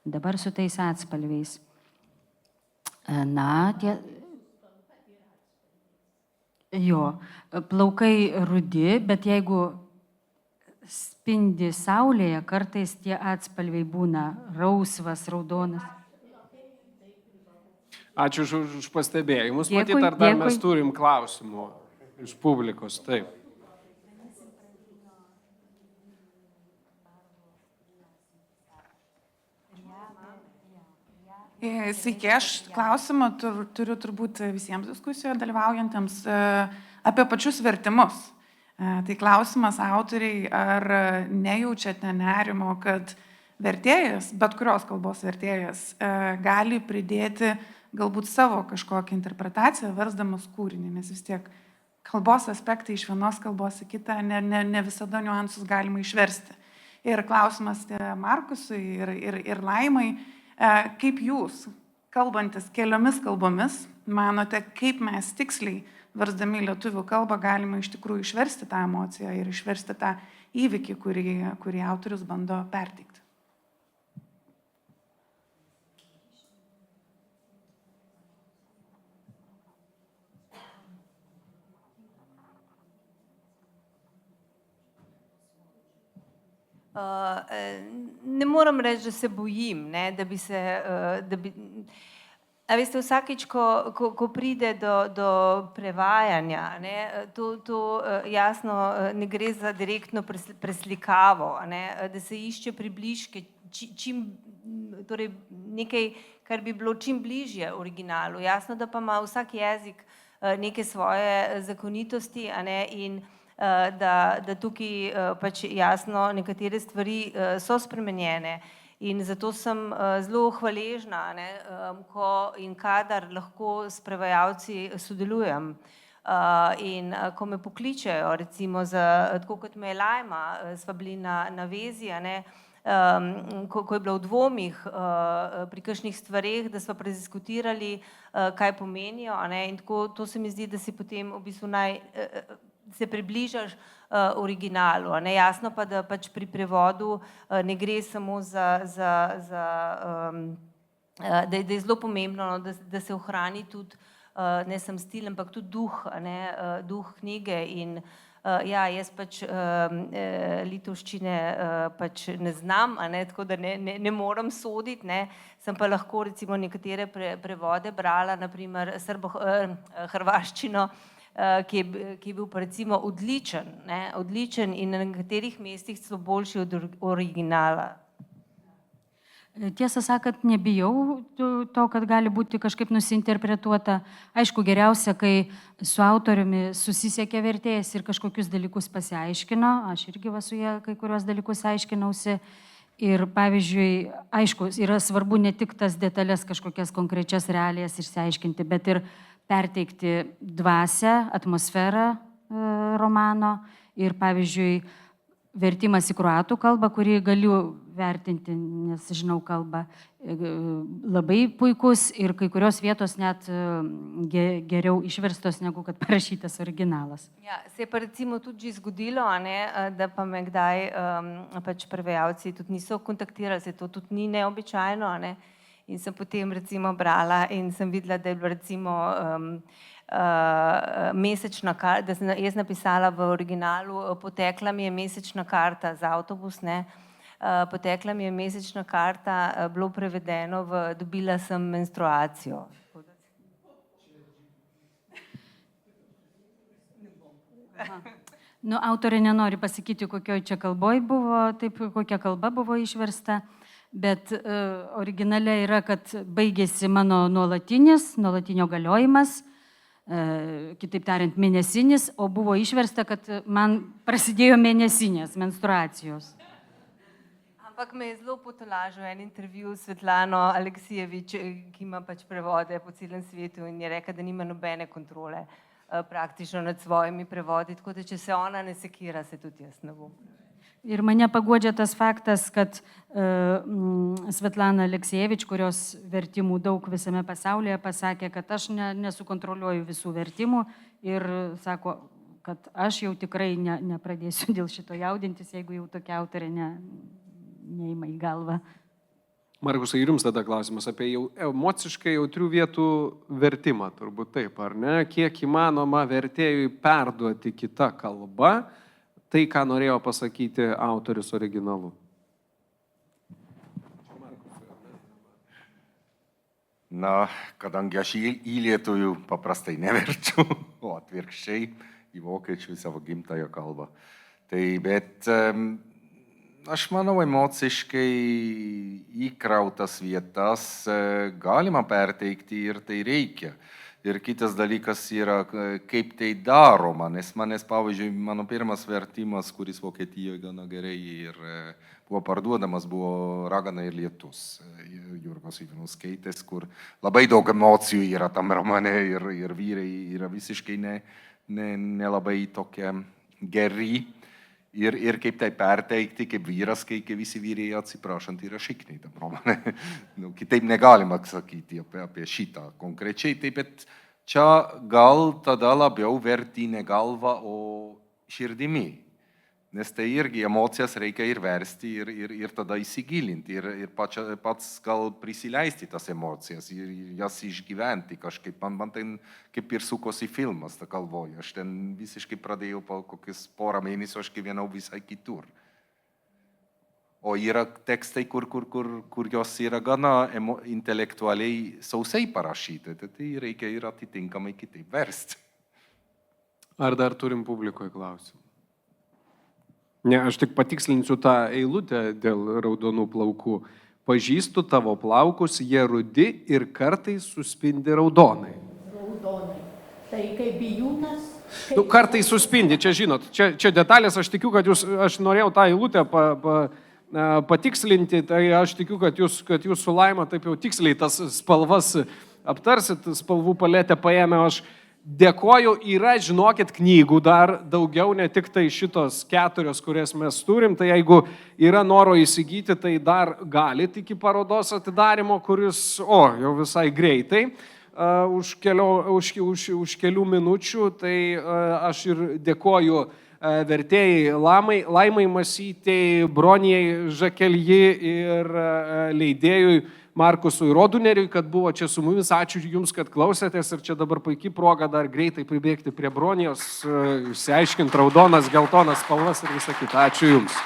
Dabar su tais atspalviais. Na, Jo, plaukai rudi, bet jeigu spindi saulėje, kartais tie atspalviai būna rausvas, raudonas.
Ačiū už pastebėjimus.
Dėkui,
Matyt, ar dar
dėkui.
mes turim klausimų iš publikos. Taip.
Sveiki, aš klausimą turiu turbūt visiems diskusijoje dalyvaujantiems apie pačius vertimus. Tai klausimas autoriai, ar nejaučiate nerimo, kad vertėjas, bet kurios kalbos vertėjas, gali pridėti galbūt savo kažkokią interpretaciją, versdamas kūrinį, nes vis tiek kalbos aspektai iš vienos kalbos į kitą ne visada niuansus galima išversti. Ir klausimas Markusui ir Laimai, kaip jūs, kalbantis keliomis kalbomis, manote, kaip mes tiksliai, versdami lietuvių kalbą, galime iš tikrųjų išversti tą emociją ir išversti tą įvykį, kurį autorius bando perteikti?
Ne moram reči, da se bojim, ne, da bi se, a veste, vsakič, ko pride do prevajanja, ne, to jasno ne gre za direktno preslikavo, ne, da se išče približke, torej nekaj, kar bi bilo čim bližje originalu. Jasno, da pa ima vsak jezik neke svoje zakonitosti, a ne, in da tukaj pač jasno nekatere stvari so spremenjene in zato sem zelo hvaležna, ko in kadar lahko s prevajalci sodelujem in ko me pokličejo, recimo tako kot me je Lajma, sva bili na vezi, ko je bila v dvomih pri kakšnih stvareh, da sva prediskutirali, kaj pomenijo, in tako to se mi zdi, da si potem v bistvu se približaš originalu. Jasno pa, da pač pri prevodu ne gre samo da je zelo pomembno, da se ohrani tudi ne samo stil, ampak tudi duh knjige in Ja, jaz pač litovščine pač ne znam, a ne, tako da ne morem soditi, ne. Sem pa lahko recimo nekatere prevode brala, naprimer hrvaščino, ki je bil pa recimo odličen in na nekaterih mestih celo boljši od originala.
Tiesą sakant, nebijau to, kad gali būti kažkaip nusinterpretuota. Aišku, geriausia, kai su autoriumi susisiekė vertėjas ir kažkokius dalykus pasiaiškino. Aš irgi su jie kai kurios dalykus aiškinausi. Ir pavyzdžiui, aišku, yra svarbu ne tik tas detalės kažkokias konkrečias realijas išsiaiškinti, bet ir perteikti dvasią, atmosferą romano. Ir pavyzdžiui, vertimas į kroatų kalbą, kurį galiu vertinti, nes žinau kalbą, labai puikus ir kai kurios vietos net geriau išverstos, negu kad parašytas originalas.
Ja, se je pa recimo tudi že zgodilo, da pa me kdaj pač prevajalci tudi niso kontaktirali, se to tudi ni neobičajno, in sem potem recimo brala in sem videla, da je bilo recimo mesečna karta, da sem jaz napisala v originalu, potekla mi je mesečna karta za avtobus, potekla mi je mesečna karta, bilo prevedeno v dobila sem menstruacijo.
Nu, autorė nenori pasakyti, kokioj čia kalboj buvo, taip kokia kalba buvo išversta, bet originale yra, kad baigėsi mano nuolatinio galiojimas, kitaip tariant, mėnesinis, o buvo išversta, kad man prasidėjo mėnesinės menstruacijos.
Ampak me je zelo potolažil en intervju s Svetlano Aleksijevič, ki ima pač prevode po celem svetu in je rekla, da nima nobene kontrole praktično nad svojimi prevodi, tako da če se ona ne sekira, se tudi jaz ne bom.
Ir mane paguodžia tas faktas, kad Svetlana Aleksijevič, kurios vertimų daug visame pasaulyje, pasakė, kad aš nesukontroliuoju visų vertimų ir sako, kad aš jau tikrai nepradėsiu dėl šito jaudintis, jeigu jau tokia autorė neima į galvą.
Markusai, ir jums tada klausimas apie emociškai jautrių vietų vertimą, turbūt taip, ar ne? Kiek įmanoma vertėjui perduoti kitą kalbą tai, ką norėjo pasakyti autorius originalu?
Na, kadangi aš į lietuvių paprastai neverčiu, o atvirkščiai į vokiečių savo gimtąją kalbą. Tai, bet aš manau, emociškai įkrautas vietas galima perteikti ir tai reikia. Ir kitas dalykas yra, kaip tai daroma, nes pavyzdžiui, mano pirmas vertimas, kuris Vokietijoje gana gerai ir buvo parduodamas, buvo Ragana ir lietus, Jurgos Ivanauskaitės, kur labai daug emocijų yra tam romane ir vyrai yra visiškai nelabai tokie geri. Ir kaip tai perteikti, kaip vyras, kai visi vyrai atsiprašant yra šikniai tam romane. Kitaip negalima sakyti apie šitą konkrečiai, taip, bet čia gal tada labiau verti ne galva, o širdimi. Nes tai irgi emocijas reikia ir versti ir tada įsigilinti ir pats gal prisileisti tas emocijas ir jas išgyventi kažkaip. Man ten kaip ir sukosi filmas, ta kalvoje. Aš ten visiškai pradėjau po kokius porą mėnesių, aš gyvenau visai kitur. O yra tekstai, kur jos yra gana intelektualiai sausai parašyti, tai reikia ir atitinkamai kitaip versti.
Ar dar turim publikoje klausimų? Ne, aš tik patikslinsiu tą eilutę dėl raudonų plaukų. Pažįstu tavo plaukus, jie rudi ir kartais suspindi raudonai.
Raudonai. Tai kaip bijūnas.
Kartais suspindi, čia žinot, čia detalės, aš tikiu, kad aš norėjau tą eilutę patikslinti, tai aš tikiu, kad jūs su Laima taip jau tiksliai tas spalvas aptarsit, spalvų paletę paėmė, aš dėkoju, yra, žinokit, knygų dar daugiau, ne tik tai šitos 4, kurias mes turim, tai jeigu yra noro įsigyti, tai dar galit iki parodos atidarimo, kuris, jau visai greitai, už kelių minučių, tai aš ir dėkoju vertėjai Laimai Masytei, Bronijai Žakelji ir leidėjui Markusui Roduneriui, kad buvo čia su mumis. Ačiū Jums, kad klausėtės ir čia dabar puikiai proga dar greitai pribėgti prie Bronijos, išsiaiškinti raudonas, geltonas spalvas ir visą kitą. Ačiū Jums.